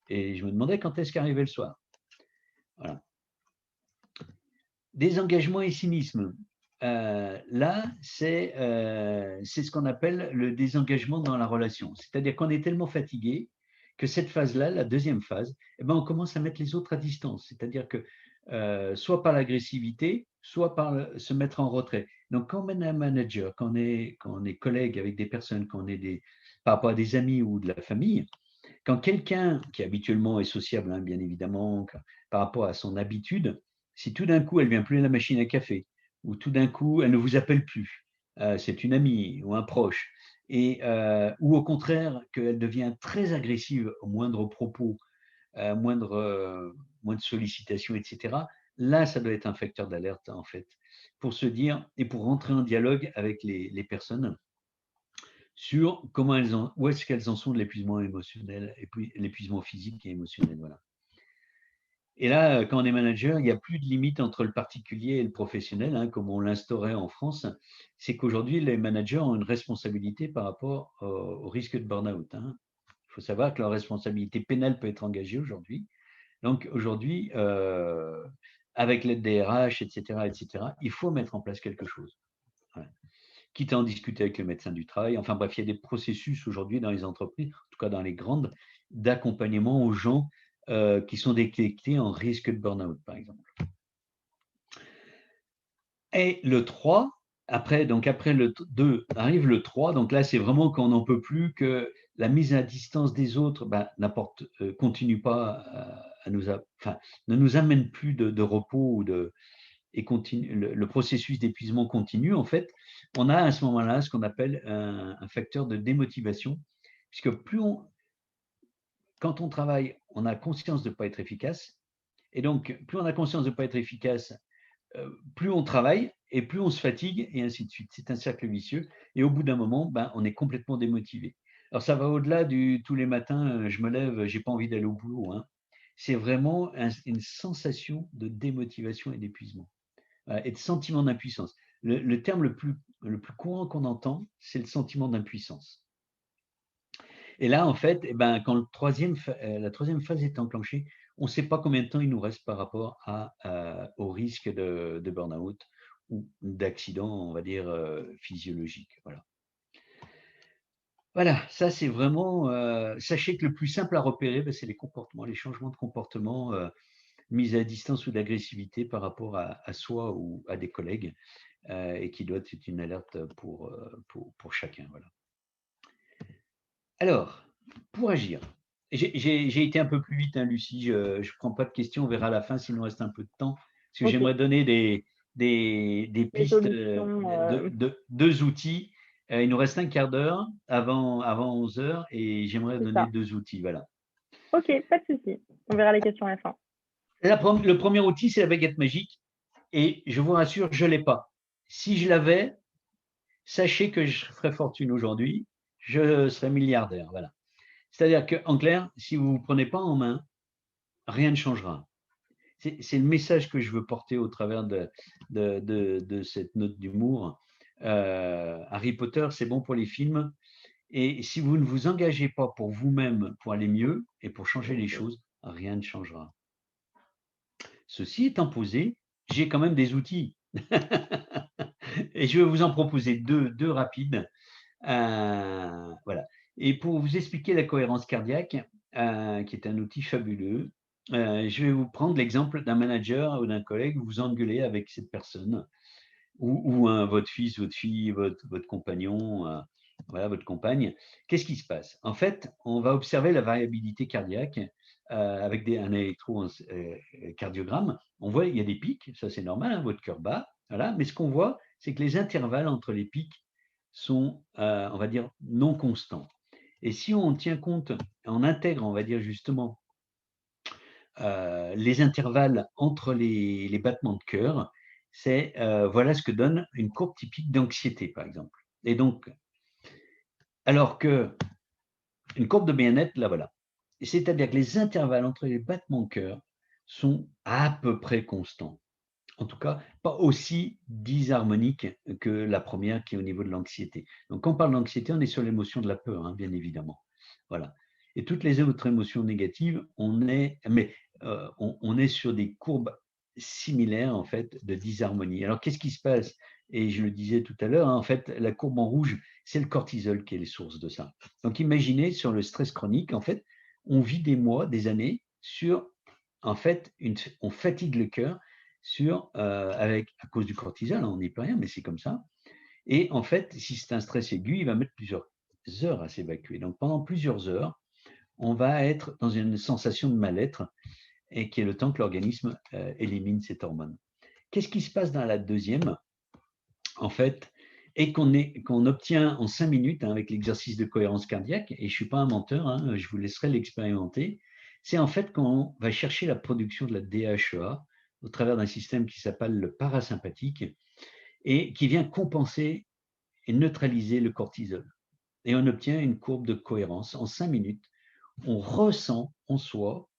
Et je me demandais quand est-ce qu'arrivait le soir. Voilà. Désengagement et cynisme. Là, c'est ce qu'on appelle le désengagement dans la relation. C'est-à-dire qu'on est tellement fatigué que cette phase-là, la deuxième phase, on commence à mettre les autres à distance. C'est-à-dire que soit par l'agressivité, soit par se mettre en retrait. Donc, quand on est un manager, quand on est collègue avec des personnes, quand on est par rapport à des amis ou de la famille, quand quelqu'un qui habituellement est sociable, hein, bien évidemment, par rapport à son habitude, si tout d'un coup elle vient plus à la machine à café, ou tout d'un coup elle ne vous appelle plus, c'est une amie ou un proche, ou au contraire qu'elle devient très agressive au moindre propos, moindre sollicitation, etc., là ça doit être un facteur d'alerte en fait, pour se dire et pour rentrer en dialogue avec les personnes sur où est-ce qu'elles en sont de l'épuisement émotionnel et puis l'épuisement physique et émotionnel. Voilà. Et là, quand on est manager, il n'y a plus de limite entre le particulier et le professionnel, hein, comme on l'instaurait en France. C'est qu'aujourd'hui, les managers ont une responsabilité par rapport au risque de burn-out. Hein. Il faut savoir que leur responsabilité pénale peut être engagée aujourd'hui. Donc aujourd'hui, avec l'aide des RH, etc., il faut mettre en place quelque chose. Voilà. Quitte à en discuter avec le médecin du travail. Enfin bref, il y a des processus aujourd'hui dans les entreprises, en tout cas dans les grandes, d'accompagnement aux gens qui sont détectés en risque de burn-out, par exemple. Et le 3, après le 2, arrive le 3, donc là, c'est vraiment quand on n'en peut plus, que la mise à distance des autres continue pas ne nous amène plus de repos et continue, le processus d'épuisement continue, en fait, on a à ce moment-là ce qu'on appelle un facteur de démotivation, puisque quand on travaille, on a conscience de ne pas être efficace, Et donc, plus on a conscience de ne pas être efficace, plus on travaille et plus on se fatigue et ainsi de suite. C'est un cercle vicieux. Et au bout d'un moment, on est complètement démotivé. Alors, ça va au-delà du tous les matins, je me lève, je n'ai pas envie d'aller au boulot, hein. C'est vraiment une sensation de démotivation et d'épuisement et de sentiment d'impuissance. Le terme le plus courant qu'on entend, c'est le sentiment d'impuissance. Et là, en fait, quand la troisième phase est enclenchée, on ne sait pas combien de temps il nous reste par rapport au risque de burn-out ou d'accident, on va dire, physiologique. Voilà. Voilà, ça c'est vraiment, sachez que le plus simple à repérer, c'est les comportements, les changements de comportement mis à distance ou d'agressivité par rapport à soi ou à des collègues et qui doit être une alerte pour chacun. Voilà. Alors, pour agir, j'ai été un peu plus vite, hein, Lucie, je ne prends pas de questions, on verra à la fin s'il nous reste un peu de temps, parce que Ok. j'aimerais donner des pistes, solutions. deux outils. Il nous reste un quart d'heure avant 11 heures et j'aimerais C'est donner ça. 2 outils. Voilà. Ok, pas de souci. On verra les questions à la fin. Le premier outil, c'est la baguette magique et je vous rassure, je ne l'ai pas. Si je l'avais, sachez que je ferais fortune aujourd'hui, je serais milliardaire. Voilà. C'est-à-dire qu'en clair, si vous ne vous prenez pas en main, rien ne changera. C'est le message que je veux porter au travers de cette note d'humour. Harry Potter, c'est bon pour les films. Et si vous ne vous engagez pas pour vous-même, pour aller mieux et pour changer les choses, rien ne changera. Ceci étant posé, j'ai quand même des outils. Et je vais vous en proposer deux rapides. Voilà. Et pour vous expliquer la cohérence cardiaque, qui est un outil fabuleux, je vais vous prendre l'exemple d'un manager ou d'un collègue, vous vous engueulez avec cette personne, ou votre fils, votre fille, votre compagnon, voilà, votre compagne. Qu'est-ce qui se passe? En fait, on va observer la variabilité cardiaque avec un électrocardiogramme. On voit il y a des pics, ça c'est normal, hein, votre cœur bat, voilà. Mais ce qu'on voit, c'est que les intervalles entre les pics sont, on va dire, non constants. Et si on tient compte, on intègre, on va dire justement, les intervalles entre les battements de cœur, c'est voilà ce que donne une courbe typique d'anxiété, par exemple. Et donc, alors que une courbe de bien-être, là voilà. C'est-à-dire que les intervalles entre les battements de cœur sont à peu près constants. En tout cas, pas aussi disharmonique que la première qui est au niveau de l'anxiété. Donc, quand on parle d'anxiété, on est sur l'émotion de la peur, hein, bien évidemment. Voilà. Et toutes les autres émotions négatives, on est sur des courbes similaires, en fait, de disharmonie. Alors, qu'est-ce qui se passe? Et je le disais tout à l'heure, hein, en fait, la courbe en rouge, c'est le cortisol qui est les sources de ça. Donc, imaginez, sur le stress chronique, en fait, on vit des mois, des années sur, en fait, on fatigue le cœur à cause du cortisol, hein, on n'y peut rien, mais c'est comme ça. Et en fait, si c'est un stress aigu, il va mettre plusieurs heures à s'évacuer. Donc pendant plusieurs heures, on va être dans une sensation de mal-être et qui est le temps que l'organisme élimine cette hormone. Qu'est-ce qui se passe dans la deuxième? En fait, et qu'on obtient en 5 minutes, hein, avec l'exercice de cohérence cardiaque, et je ne suis pas un menteur, hein, je vous laisserai l'expérimenter, c'est en fait qu'on va chercher la production de la DHEA au travers d'un système qui s'appelle le parasympathique et qui vient compenser et neutraliser le cortisol. Et on obtient une courbe de cohérence. En 5 minutes, on ressent en soi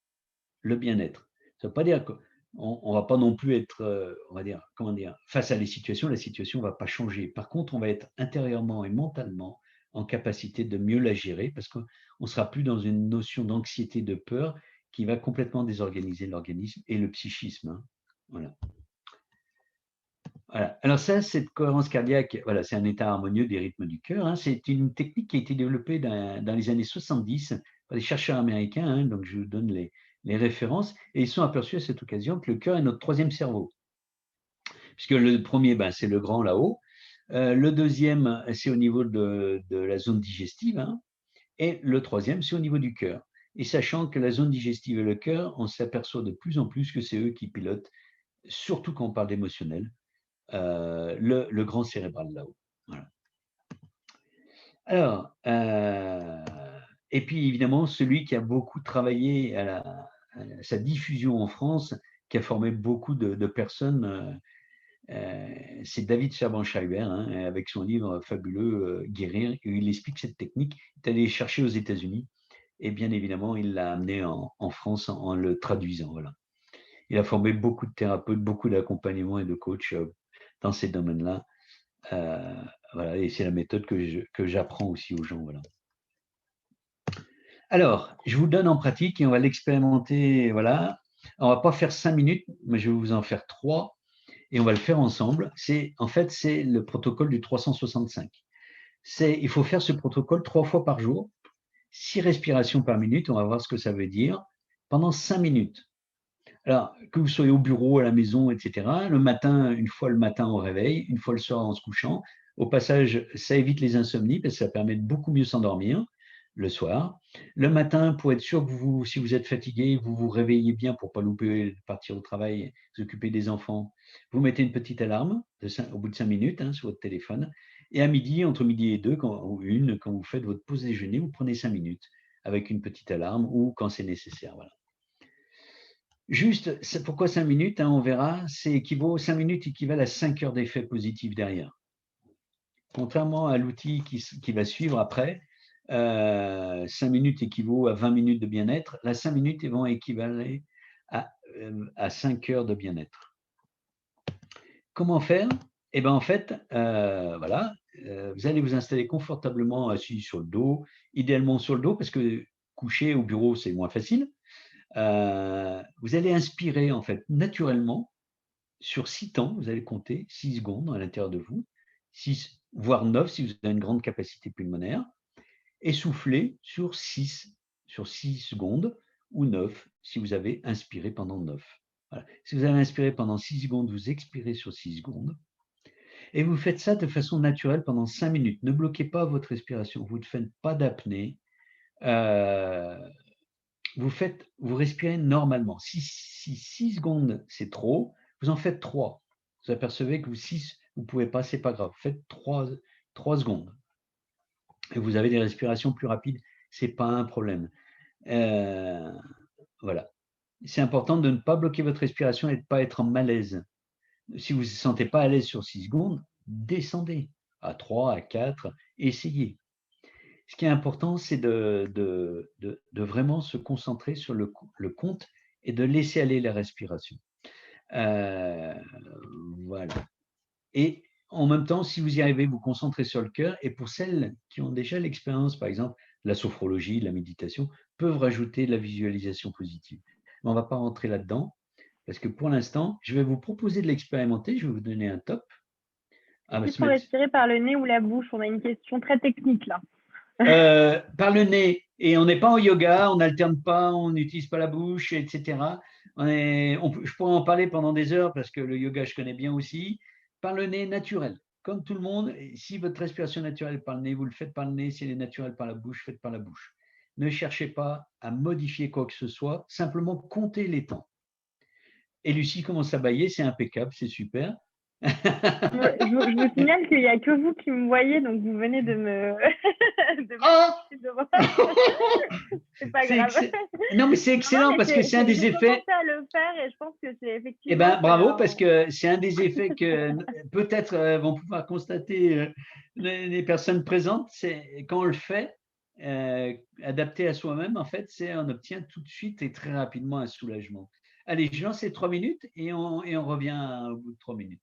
le bien-être. Ça ne veut pas dire qu'on ne va pas non plus être, on va dire, comment dire, face à la situation ne va pas changer. Par contre, on va être intérieurement et mentalement en capacité de mieux la gérer parce qu'on ne sera plus dans une notion d'anxiété, de peur qui va complètement désorganiser l'organisme et le psychisme, hein. Voilà. Voilà. Alors ça, cette cohérence cardiaque, voilà, c'est un état harmonieux des rythmes du cœur, hein. C'est une technique qui a été développée dans les années 70 par des chercheurs américains, hein, donc je vous donne les références, et ils sont aperçus à cette occasion que le cœur est notre troisième cerveau. Puisque le premier, c'est le grand là-haut. Le deuxième, c'est au niveau de la zone digestive, hein, et le troisième, c'est au niveau du cœur. Et sachant que la zone digestive et le cœur, on s'aperçoit de plus en plus que c'est eux qui pilotent, surtout quand on parle d'émotionnel, le grand cérébral là-haut. Voilà. Alors, et puis évidemment, celui qui a beaucoup travaillé sa diffusion en France, qui a formé beaucoup de personnes, c'est David Servan-Schreiber, hein, avec son livre fabuleux Guérir, où il explique cette technique. Il est allé chercher aux États-Unis et bien évidemment, il l'a amené en France en le traduisant. Voilà. Il a formé beaucoup de thérapeutes, beaucoup d'accompagnements et de coachs dans ces domaines-là. Voilà, et c'est la méthode que j'apprends aussi aux gens. Voilà. Alors, je vous donne en pratique et on va l'expérimenter. Voilà. On ne va pas faire 5 minutes, mais je vais vous en faire 3 et on va le faire ensemble. En fait, c'est le protocole du 365. Il faut faire ce protocole 3 fois par jour, 6 respirations par minute. On va voir ce que ça veut dire pendant 5 minutes. Alors, que vous soyez au bureau, à la maison, etc., le matin, une fois le matin au réveil, une fois le soir en se couchant. Au passage, ça évite les insomnies parce que ça permet de beaucoup mieux s'endormir le soir. Le matin, pour être sûr que si vous êtes fatigué, vous vous réveillez bien pour ne pas louper, partir au travail, vous occuper des enfants. Vous mettez une petite alarme au bout de 5 minutes sur votre téléphone. Et à midi, entre midi et 2, ou 1, quand vous faites votre pause déjeuner, vous prenez 5 minutes avec une petite alarme ou quand c'est nécessaire. Voilà. Juste, pourquoi 5 minutes, on verra, 5 minutes équivalent à 5 heures d'effet positif derrière. Contrairement à l'outil qui va suivre après, 5 minutes équivaut à 20 minutes de bien-être. Là, 5 minutes vont équivaler à 5 heures de bien-être. Comment faire? Eh bien, en fait, voilà, vous allez vous installer confortablement assis sur le dos, idéalement sur le dos, parce que coucher au bureau, c'est moins facile. Vous allez inspirer en fait naturellement sur 6 temps, vous allez compter 6 secondes à l'intérieur de vous, 6 voire 9 si vous avez une grande capacité pulmonaire, et souffler sur 6 secondes ou 9 si vous avez inspiré pendant 9. Voilà. Si vous avez inspiré pendant 6 secondes, vous expirez sur 6 secondes. Et vous faites ça de façon naturelle pendant 5 minutes. Ne bloquez pas votre respiration, vous ne faites pas d'apnée. Vous respirez normalement. Si 6 secondes, c'est trop, vous en faites 3. Vous apercevez que 6, vous ne pouvez pas, ce n'est pas grave. Faites 3 secondes. Et vous avez des respirations plus rapides, ce n'est pas un problème. Voilà. C'est important de ne pas bloquer votre respiration et de ne pas être en malaise. Si vous ne vous sentez pas à l'aise sur 6 secondes, descendez à 3, à 4, essayez. Ce qui est important, c'est de vraiment se concentrer sur le compte et de laisser aller la respiration. Voilà. Et en même temps, si vous y arrivez, vous concentrez sur le cœur. Et pour celles qui ont déjà l'expérience, par exemple, la sophrologie, la méditation, peuvent rajouter de la visualisation positive. Mais on ne va pas rentrer là-dedans, parce que pour l'instant, je vais vous proposer de l'expérimenter. Je vais vous donner un top. Il faut respirer par le nez ou la bouche. On a une question très technique là. Par le nez, et on n'est pas en yoga, on n'alterne pas, on n'utilise pas la bouche, etc. Je pourrais en parler pendant des heures parce que le yoga, je connais bien aussi. Par le nez, naturel. Comme tout le monde, si votre respiration naturelle est par le nez, vous le faites par le nez. Si elle est naturelle par la bouche, faites par la bouche. Ne cherchez pas à modifier quoi que ce soit, simplement comptez les temps. Et Lucie commence à bâiller, c'est impeccable, c'est super. Je vous signale qu'il n'y a que vous qui me voyez, donc vous venez de me. C'est pas grave. Non, mais c'est excellent parce que c'est un des effets. J'ai commencé à le faire et je pense que c'est effectivement. Eh bien, bravo, parce que c'est un des effets que peut-être vont pouvoir constater les personnes présentes. C'est quand on le fait, adapté à soi-même, en fait, on obtient tout de suite et très rapidement un soulagement. Allez, je lance les 3 minutes et on revient au bout de 3 minutes.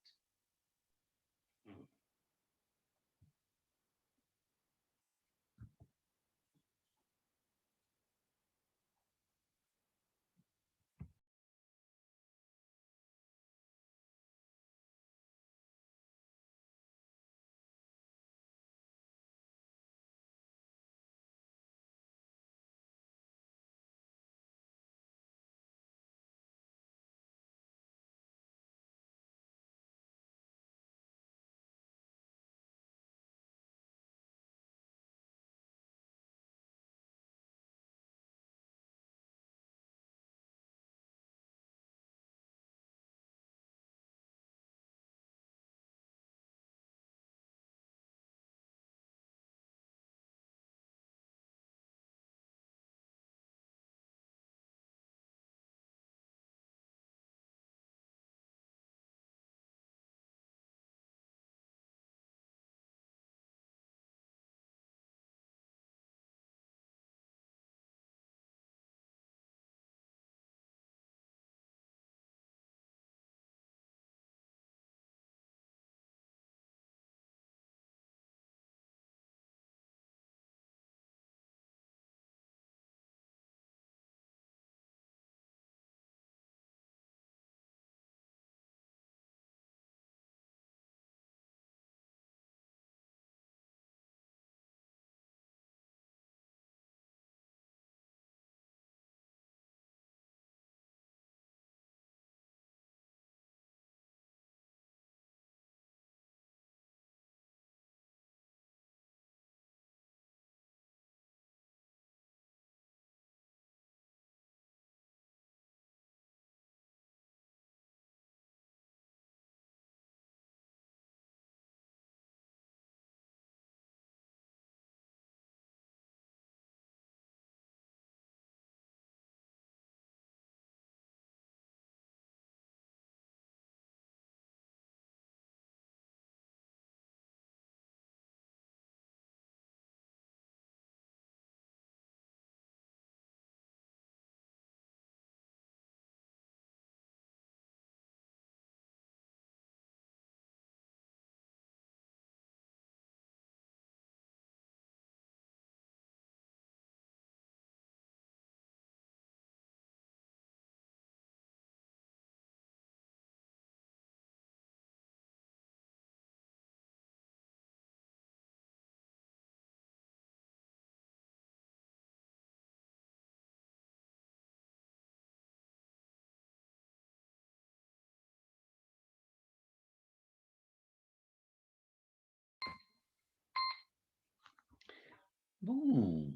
Bon,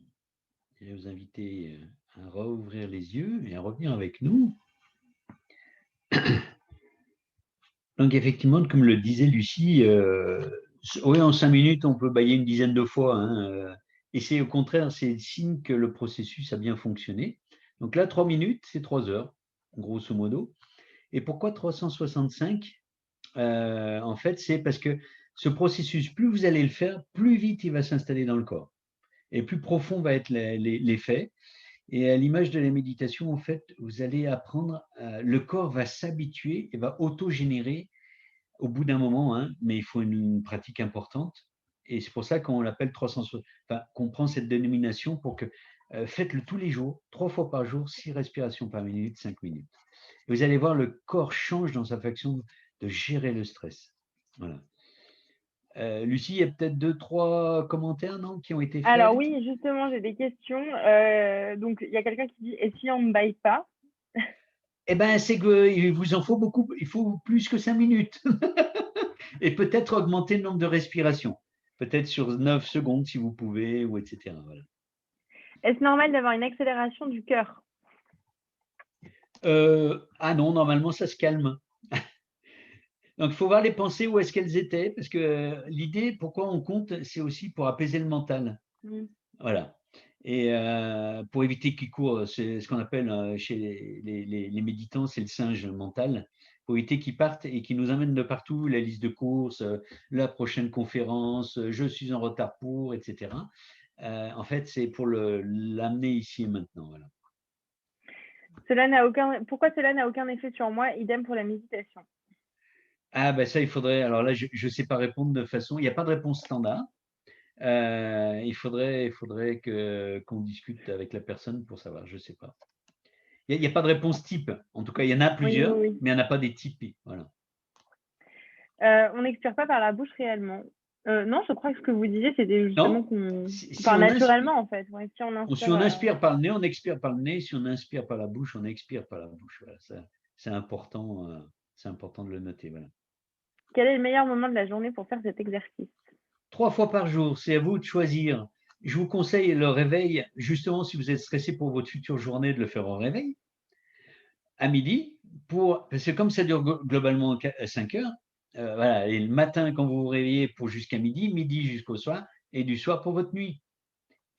je vais vous inviter à rouvrir les yeux et à revenir avec nous. Donc, effectivement, comme le disait Lucie, oui, en 5 minutes, on peut bâiller une dizaine de fois, hein, et c'est au contraire, c'est le signe que le processus a bien fonctionné. Donc là, 3 minutes, c'est 3 heures, grosso modo. Et pourquoi 365? En fait, c'est parce que ce processus, plus vous allez le faire, plus vite il va s'installer dans le corps et plus profond va être l'effet. Et à l'image de la méditation, en fait, vous allez apprendre, le corps va s'habituer et va auto-générer au bout d'un moment, hein, mais il faut une pratique importante. Et c'est pour ça qu'on l'appelle 360, enfin, qu'on prend cette dénomination pour que faites-le tous les jours, 3 fois par jour, 6 respirations par minute, 5 minutes. Et vous allez voir, le corps change dans sa façon de gérer le stress. Voilà. Lucie, il y a peut-être 2-3 commentaires, non, qui ont été Alors faits? oui, justement, j'ai des questions. Donc, il y a quelqu'un qui dit, et si on ne baille pas? Eh bien, c'est qu'il vous en faut beaucoup, il faut plus que 5 minutes. Et peut-être augmenter le nombre de respirations. Peut-être sur 9 secondes si vous pouvez, ou etc. Voilà. Est-ce normal d'avoir une accélération du cœur? Ah non, normalement, ça se calme. Donc, il faut voir les pensées où est-ce qu'elles étaient, parce que l'idée, pourquoi on compte, c'est aussi pour apaiser le mental. Voilà. Et pour éviter qu'ils courent, c'est ce qu'on appelle chez les méditants, c'est le singe mental. Pour éviter qu'ils partent et qu'ils nous amènent de partout, la liste de courses, la prochaine conférence, je suis en retard pour, etc. En fait, c'est pour l'amener ici et maintenant. Voilà. Pourquoi cela n'a aucun effet sur moi? Idem pour la méditation. Ah ben ça, il faudrait, alors là, je ne sais pas répondre de façon, il n'y a pas de réponse standard. Il faudrait qu'on discute avec la personne pour savoir, je ne sais pas. Il n'y a pas de réponse type. En tout cas, il y en a Oui, plusieurs, oui. mais il n'y en a pas des types. Voilà. On n'expire pas par la bouche réellement. Non, je crois que ce que vous disiez, c'était justement Non, qu'on. si Enfin, on inspire, naturellement, en fait. Ouais, si on si inspire. on inspire par le nez, on expire par le nez. Si on inspire par la bouche, on expire par la bouche. Voilà, c'est important de le noter. Voilà. Quel est le meilleur moment de la journée pour faire cet exercice? 3 fois par jour, c'est à vous de choisir. Je vous conseille le réveil, justement, si vous êtes stressé pour votre future journée, de le faire au réveil, à midi, parce que comme ça dure globalement 5 heures, voilà, et le matin, quand vous vous réveillez, pour jusqu'à midi, midi jusqu'au soir, et du soir pour votre nuit.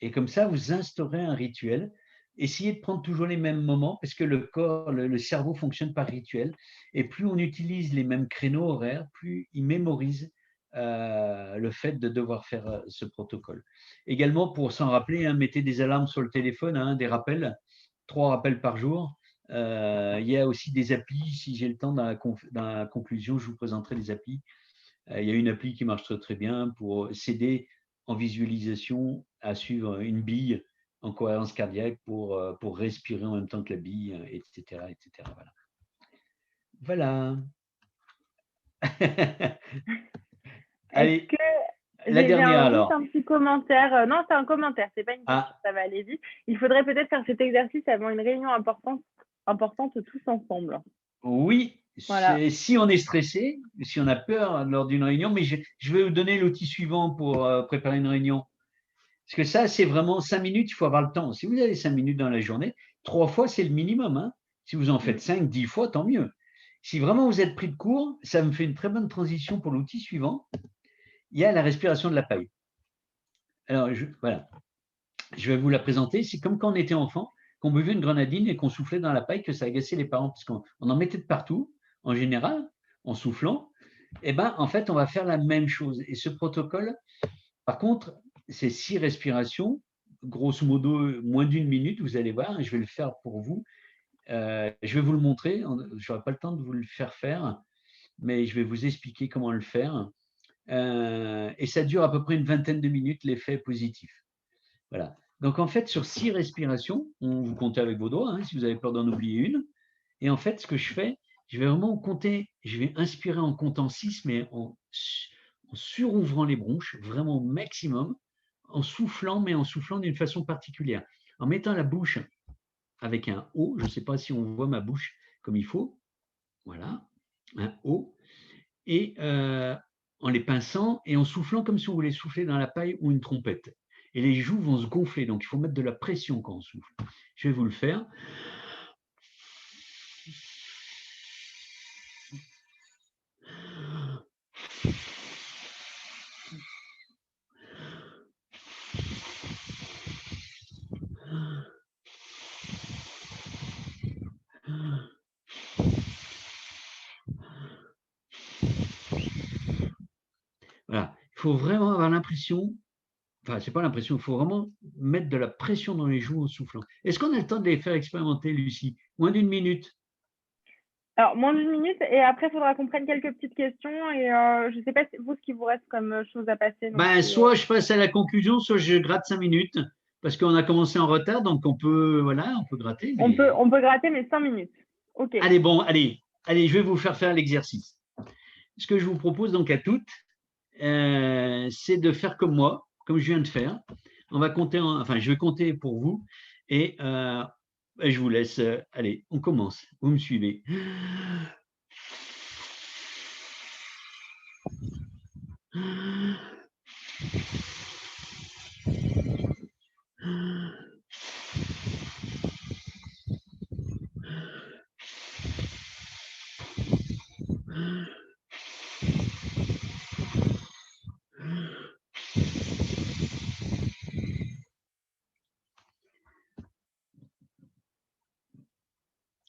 Et comme ça, vous instaurez un rituel. Essayez de prendre toujours les mêmes moments, parce que le corps, le cerveau fonctionne par rituel. Et plus on utilise les mêmes créneaux horaires, plus il mémorise le fait de devoir faire ce protocole. Également, pour s'en rappeler, hein, mettez des alarmes sur le téléphone, hein, des rappels, 3 rappels par jour. Il y a aussi des applis. Si j'ai le temps, dans la conclusion, je vous présenterai des applis. Il y a une appli qui marche très, très bien pour s'aider en visualisation à suivre une bille en cohérence cardiaque pour respirer en même temps que la bille, etc. etc. Voilà. Est-ce Allez, que la j'ai dernière juste alors. un petit commentaire? Non, c'est un commentaire, c'est pas une question, Ah, ça va aller vite. Il faudrait peut-être faire cet exercice avant une réunion importante tous ensemble. oui, Voilà. si on est stressé, si on a peur lors d'une réunion, mais je vais vous donner l'outil suivant pour préparer une réunion. Parce que ça, c'est vraiment 5 minutes, il faut avoir le temps. Si vous avez 5 minutes dans la journée, 3 fois, c'est le minimum. Hein. Si vous en faites 5, 10 fois, tant mieux. Si vraiment vous êtes pris de court, ça me fait une très bonne transition pour l'outil suivant. Il y a la respiration de la paille. Alors, voilà, je vais vous la présenter. C'est comme quand on était enfant, qu'on buvait une grenadine et qu'on soufflait dans la paille, que ça agaçait les parents, parce qu'on en mettait de partout, en général, en soufflant. Eh bien, en fait, on va faire la même chose. Et ce protocole, par contre, c'est 6 respirations, grosso modo moins d'1 minute, vous allez voir, je vais le faire pour vous. Je vais vous le montrer, je n'aurai pas le temps de vous le faire, mais je vais vous expliquer comment le faire. Et ça dure à peu près une vingtaine de minutes, l'effet positif. Voilà. Donc en fait, sur 6 respirations, vous comptez avec vos doigts, hein, si vous avez peur d'en oublier une. Et en fait, ce que je fais, je vais vraiment compter, je vais inspirer en comptant 6, mais en surouvrant les bronches, vraiment au maximum, en soufflant, mais en soufflant d'une façon particulière. En mettant la bouche avec un O, je ne sais pas si on voit ma bouche comme il faut, voilà, un O, et en les pinçant et en soufflant comme si on voulait souffler dans la paille ou une trompette. et les joues vont se gonfler. Donc, il faut mettre de la pression quand on souffle. Je vais vous le faire. Voilà. Il faut vraiment avoir l'impression, enfin, c'est pas l'impression, il faut vraiment mettre de la pression dans les joues en soufflant. Est-ce qu'on a le temps de les faire expérimenter, Lucie? Moins d'une minute? Alors, moins d'une minute, et après, il faudra qu'on prenne quelques petites questions. Et je ne sais pas, vous, ce qui vous reste comme chose à passer. Donc, Ben, soit je passe à la conclusion, soit je gratte 5 minutes, parce qu'on a commencé en retard, donc on peut, voilà, on peut gratter. on Mais... peut gratter, mais 5 minutes. OK. Allez, bon, allez, je vais vous faire l'exercice. Ce que je vous propose donc à toutes, c'est de faire comme moi, comme je viens de faire. On va compter, enfin, je vais compter pour vous, et je vous laisse. Allez, on commence. Vous me suivez.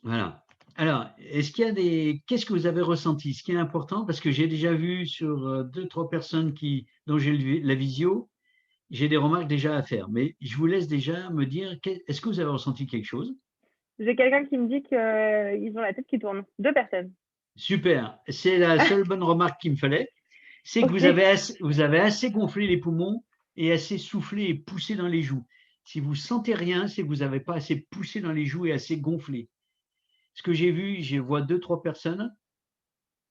Voilà. Alors, est-ce qu'il y a qu'est-ce que vous avez ressenti? Ce qui est important, parce que j'ai déjà vu sur 2-3 personnes dont j'ai la visio, j'ai des remarques déjà à faire. Mais je vous laisse déjà me dire, est-ce que vous avez ressenti quelque chose? J'ai quelqu'un qui me dit qu'ils ont la tête qui tourne. 2 personnes. Super. C'est la seule bonne remarque qu'il me fallait. C'est que OK. vous avez assez gonflé les poumons et assez soufflé et poussé dans les joues. Si vous sentez rien, c'est que vous n'avez pas assez poussé dans les joues et assez gonflé. Ce que j'ai vu, je vois 2-3 personnes.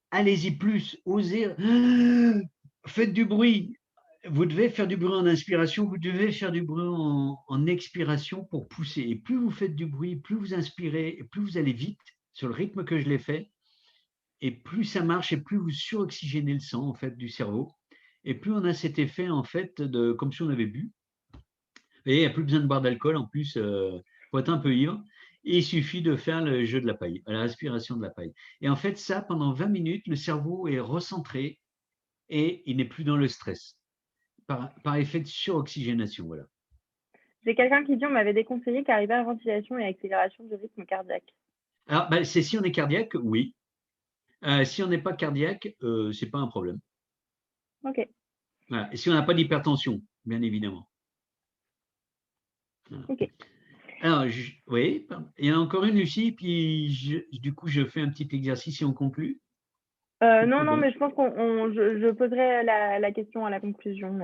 Allez-y plus, osez, faites du bruit. Vous devez faire du bruit en inspiration, vous devez faire du bruit en expiration pour pousser. Et plus vous faites du bruit, plus vous inspirez, et plus vous allez vite sur le rythme que je l'ai fait, et plus ça marche, et plus vous suroxygénez le sang en fait du cerveau, et plus on a cet effet en fait de comme si on avait bu. Et il n'y a plus besoin de boire d'alcool en plus pour être un peu ivre. Et il suffit de faire le jeu de la paille, la respiration de la paille. Et en fait, ça, pendant 20 minutes, le cerveau est recentré et il n'est plus dans le stress par effet de suroxygénation. Voilà. J'ai quelqu'un qui dit on m'avait déconseillé car hyperventilation et accélération du rythme cardiaque. Alors, ben, c'est si on est cardiaque, oui. Si on n'est pas cardiaque, ce n'est pas un problème. OK. Voilà. Et si on n'a pas d'hypertension, bien évidemment. Voilà. OK. Alors, oui, il y en a encore une, Lucie, puis du coup, je fais un petit exercice et on conclut. Non, mais je pense je poserai la question à la conclusion.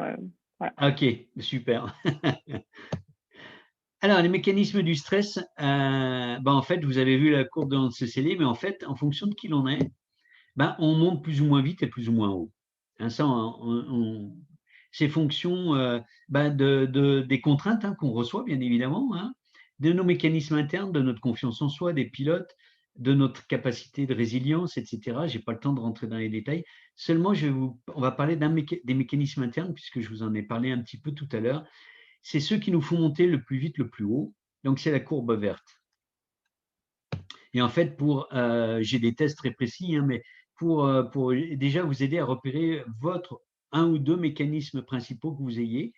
Voilà. Ok, super. Alors, les mécanismes du stress, en fait, vous avez vu la courbe de Hansen-Célé, mais en fait, en fonction de qui l'on est, on monte plus ou moins vite et plus ou moins haut. Hein, ça, c'est fonction des contraintes qu'on reçoit, bien évidemment, hein, de nos mécanismes internes, de notre confiance en soi, des pilotes, de notre capacité de résilience, etc. Je n'ai pas le temps de rentrer dans les détails. Seulement, on va parler des mécanismes internes, puisque je vous en ai parlé un petit peu tout à l'heure. C'est ceux qui nous font monter le plus vite, le plus haut. Donc, c'est la courbe verte. Et en fait, j'ai des tests très précis, hein, mais pour déjà vous aider à repérer un ou deux mécanismes principaux que vous ayez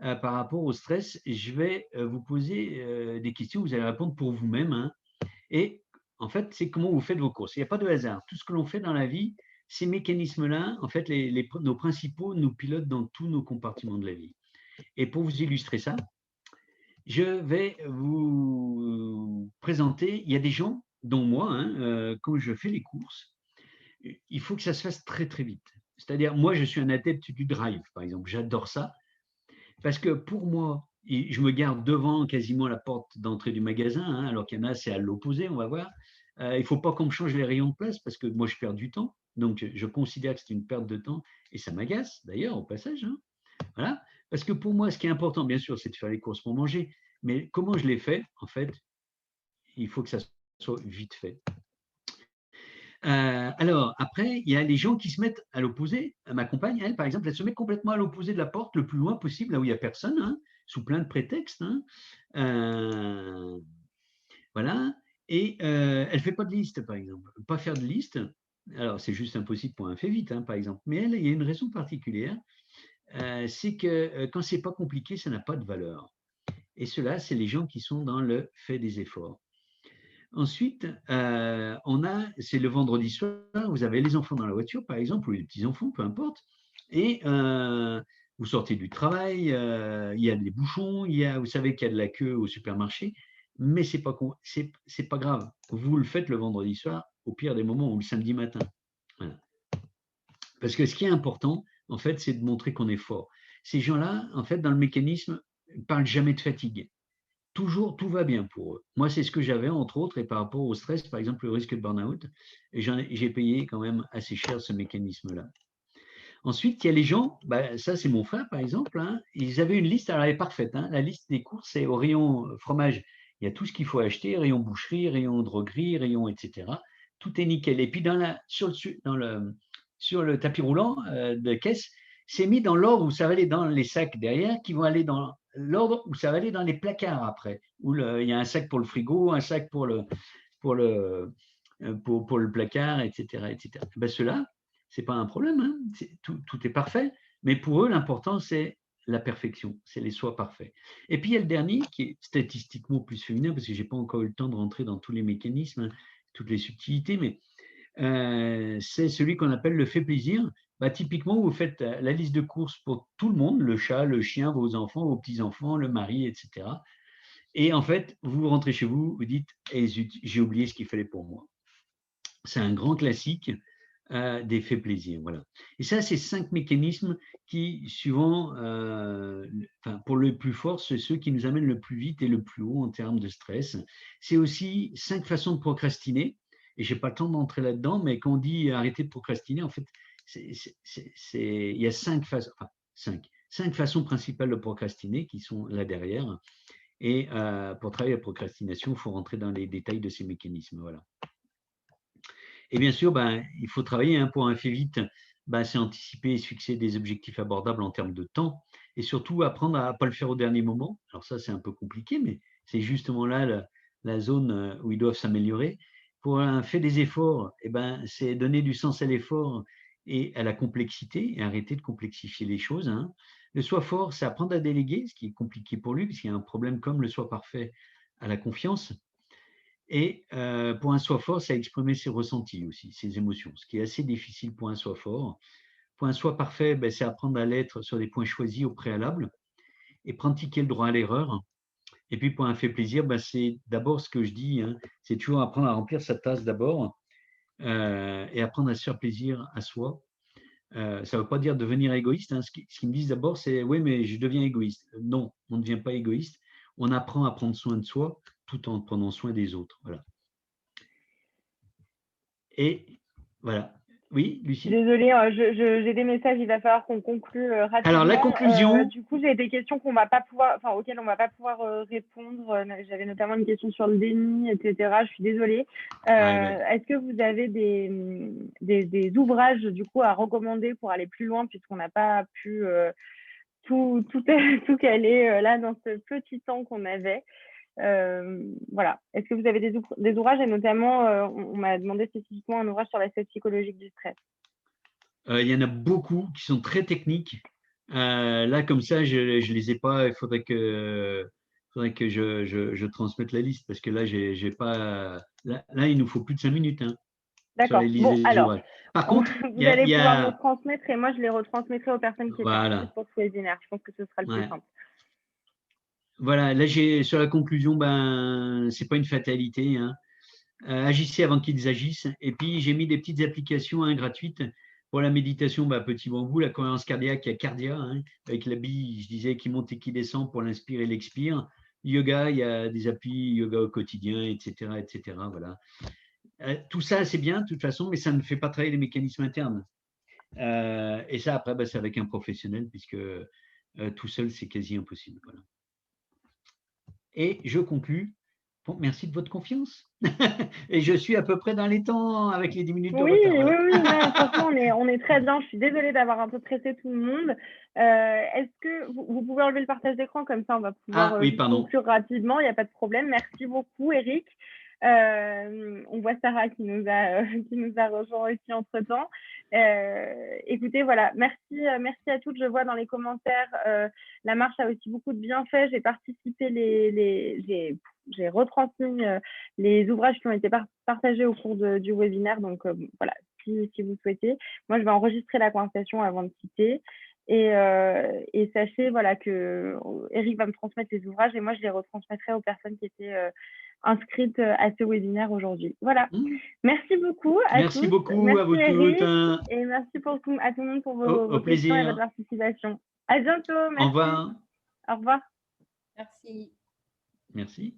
par rapport au stress, je vais vous poser des questions, vous allez répondre pour vous-même. Hein. Et en fait, c'est comment vous faites vos courses. Il n'y a pas de hasard. Tout ce que l'on fait dans la vie, ces mécanismes-là, en fait, nos principaux nous pilotent dans tous nos compartiments de la vie. Et pour vous illustrer ça, je vais vous présenter, il y a des gens, dont moi, hein, quand je fais les courses, il faut que ça se fasse très très vite. C'est-à-dire, moi, je suis un adepte du drive, par exemple. J'adore ça parce que pour moi, je me garde devant quasiment la porte d'entrée du magasin, hein, alors qu'il y en a, c'est à l'opposé, on va voir. Il ne faut pas qu'on me change les rayons de place parce que moi, je perds du temps. Donc, je considère que c'est une perte de temps et ça m'agace d'ailleurs au passage. Hein. Voilà. Parce que pour moi, ce qui est important, bien sûr, c'est de faire les courses pour manger. Mais comment je les fais, en fait, il faut que ça soit vite fait. Alors, après, il y a les gens qui se mettent à l'opposé. Ma compagne, elle, par exemple, elle se met complètement à l'opposé de la porte, le plus loin possible, là où il n'y a personne, hein, sous plein de prétextes. Hein. Voilà. Et elle ne fait pas de liste, par exemple. Pas faire de liste, alors c'est juste impossible pour un fait vite, hein, par exemple. Mais elle, il y a une raison particulière, c'est que quand c'est pas compliqué, ça n'a pas de valeur. Et cela, c'est les gens qui sont dans le fait des efforts. Ensuite, c'est le vendredi soir, vous avez les enfants dans la voiture, par exemple, ou les petits-enfants, peu importe, et vous sortez du travail, il y a des bouchons, vous savez qu'il y a de la queue au supermarché, mais c'est pas grave. Vous le faites le vendredi soir, au pire des moments, ou le samedi matin. Voilà. Parce que ce qui est important, en fait, c'est de montrer qu'on est fort. Ces gens-là, en fait, dans le mécanisme, ne parlent jamais de fatigue. Toujours, tout va bien pour eux. Moi, c'est ce que j'avais, entre autres, et par rapport au stress, par exemple, le risque de burn-out, j'ai payé quand même assez cher ce mécanisme-là. Ensuite, il y a les gens, ça c'est mon frère par exemple, hein, ils avaient une liste, alors elle est parfaite, hein, la liste des courses, c'est au rayon fromage, il y a tout ce qu'il faut acheter, rayon boucherie, rayon droguerie, rayon etc. Tout est nickel. Et puis sur le tapis roulant de caisse, c'est mis dans l'ordre où ça va aller dans les sacs derrière, qui vont aller dans l'ordre où ça va aller dans les placards après, où il y a un sac pour le frigo, un sac pour le placard, etc. etc. Ben, ceux-là, ce n'est pas un problème, hein. Tout est parfait, mais pour eux, l'important, c'est la perfection, c'est les soins parfaits. Et puis, il y a le dernier qui est statistiquement plus féminin, parce que je n'ai pas encore eu le temps de rentrer dans tous les mécanismes, hein, toutes les subtilités, mais c'est celui qu'on appelle le fait plaisir. Typiquement, vous faites la liste de courses pour tout le monde, le chat, le chien, vos enfants, vos petits-enfants, le mari, etc. Et en fait, vous rentrez chez vous, vous dites zut, j'ai oublié ce qu'il fallait pour moi. C'est un grand classique des faits plaisir. Voilà. Et ça, c'est 5 mécanismes qui, suivant, pour le plus fort, c'est ceux qui nous amènent le plus vite et le plus haut en termes de stress. C'est aussi 5 façons de procrastiner. Et je n'ai pas le temps d'entrer là-dedans, mais quand on dit arrêter de procrastiner, en fait, il y a 5 façons, enfin, 5 façons principales de procrastiner qui sont là derrière. Et pour travailler la procrastination, il faut rentrer dans les détails de ces mécanismes. Voilà. Et bien sûr, il faut travailler pour un fait vite, c'est anticiper et se fixer des objectifs abordables en termes de temps et surtout apprendre à ne pas le faire au dernier moment. Alors ça, c'est un peu compliqué, mais c'est justement là la zone où ils doivent s'améliorer. Pour un fait des efforts, c'est donner du sens à l'effort et à la complexité et arrêter de complexifier les choses. Hein. Le soi fort, c'est apprendre à déléguer, ce qui est compliqué pour lui, parce qu'il y a un problème comme le soi parfait à la confiance. Et pour un soi fort, c'est exprimer ses ressentis aussi, ses émotions, ce qui est assez difficile pour un soi fort. Pour un soi parfait, c'est apprendre à l'être sur des points choisis au préalable et pratiquer le droit à l'erreur. Et puis pour un fait plaisir, c'est d'abord ce que je dis, hein, c'est toujours apprendre à remplir sa tasse d'abord et apprendre à se faire plaisir à soi. Ça ne veut pas dire devenir égoïste. Hein. Ce qu'ils me disent d'abord, c'est oui, mais je deviens égoïste. Non, on ne devient pas égoïste. On apprend à prendre soin de soi tout en prenant soin des autres. Voilà. Et voilà. Oui, Lucie? Désolée, j'ai des messages, il va falloir qu'on conclue rapidement. Alors, la conclusion. Du coup, j'ai des questions auxquelles on ne va pas pouvoir répondre. J'avais notamment une question sur le déni, etc. Je suis désolée. Est-ce que vous avez des ouvrages du coup à recommander pour aller plus loin, puisqu'on n'a pas pu tout caler là dans ce petit temps qu'on avait? Voilà. Est-ce que vous avez des ouvrages, et notamment, on m'a demandé spécifiquement un ouvrage sur l'aspect psychologique du stress? Il y en a beaucoup qui sont très techniques. Là, comme ça, je ne les ai pas. Il faudrait que je transmette la liste parce que là, j'ai pas. Là, il nous faut plus de 5 minutes hein, sur D'accord. les listes Bon, des alors, ouvrages. Par contre, vous allez pouvoir me transmettre et moi, je les retransmettrai aux personnes qui étaient voilà. pour ce webinaire. Je pense que ce sera le plus simple. Voilà, là, sur la conclusion, c'est pas une fatalité. Hein. Agissez avant qu'ils agissent. Et puis, j'ai mis des petites applications gratuites pour la méditation, petit bambou, la cohérence cardiaque, il y a Cardia, hein, avec la bille, je disais, qui monte et qui descend pour l'inspire et l'expire. Yoga, il y a des applis yoga au quotidien, etc. etc. Voilà. Tout ça, c'est bien, de toute façon, mais ça ne fait pas travailler les mécanismes internes. Et ça, après, c'est avec un professionnel, puisque tout seul, c'est quasi impossible. Voilà. Et je conclus Bon, merci de votre confiance. Et je suis à peu près dans les temps avec les 10 minutes de Oui, retard. oui, Voilà. oui, non, franchement, on est très bien. Je suis désolée d'avoir un peu pressé tout le monde. Est-ce que vous pouvez enlever le partage d'écran, comme ça on va pouvoir Ah oui, juste pardon. conclure rapidement, il n'y a pas de problème. Merci beaucoup, Eric. On voit Sarah qui nous a rejoint aussi entre-temps. Écoutez, voilà, merci à toutes. Je vois dans les commentaires, la marche a aussi beaucoup de bienfaits. J'ai participé, j'ai retransmis les ouvrages qui ont été partagés au cours du webinaire. Donc, voilà, si vous souhaitez. Moi, je vais enregistrer la conversation avant de quitter. Et sachez voilà, que Eric va me transmettre les ouvrages et moi, je les retransmettrai aux personnes qui étaient inscrites à ce webinaire aujourd'hui. Voilà. Merci beaucoup à Merci tous. beaucoup Merci à vous Eric toutes. et merci à tout le monde pour Au vos questions et plaisir. votre participation. À bientôt. Au Merci. revoir. Au revoir. Merci. Merci.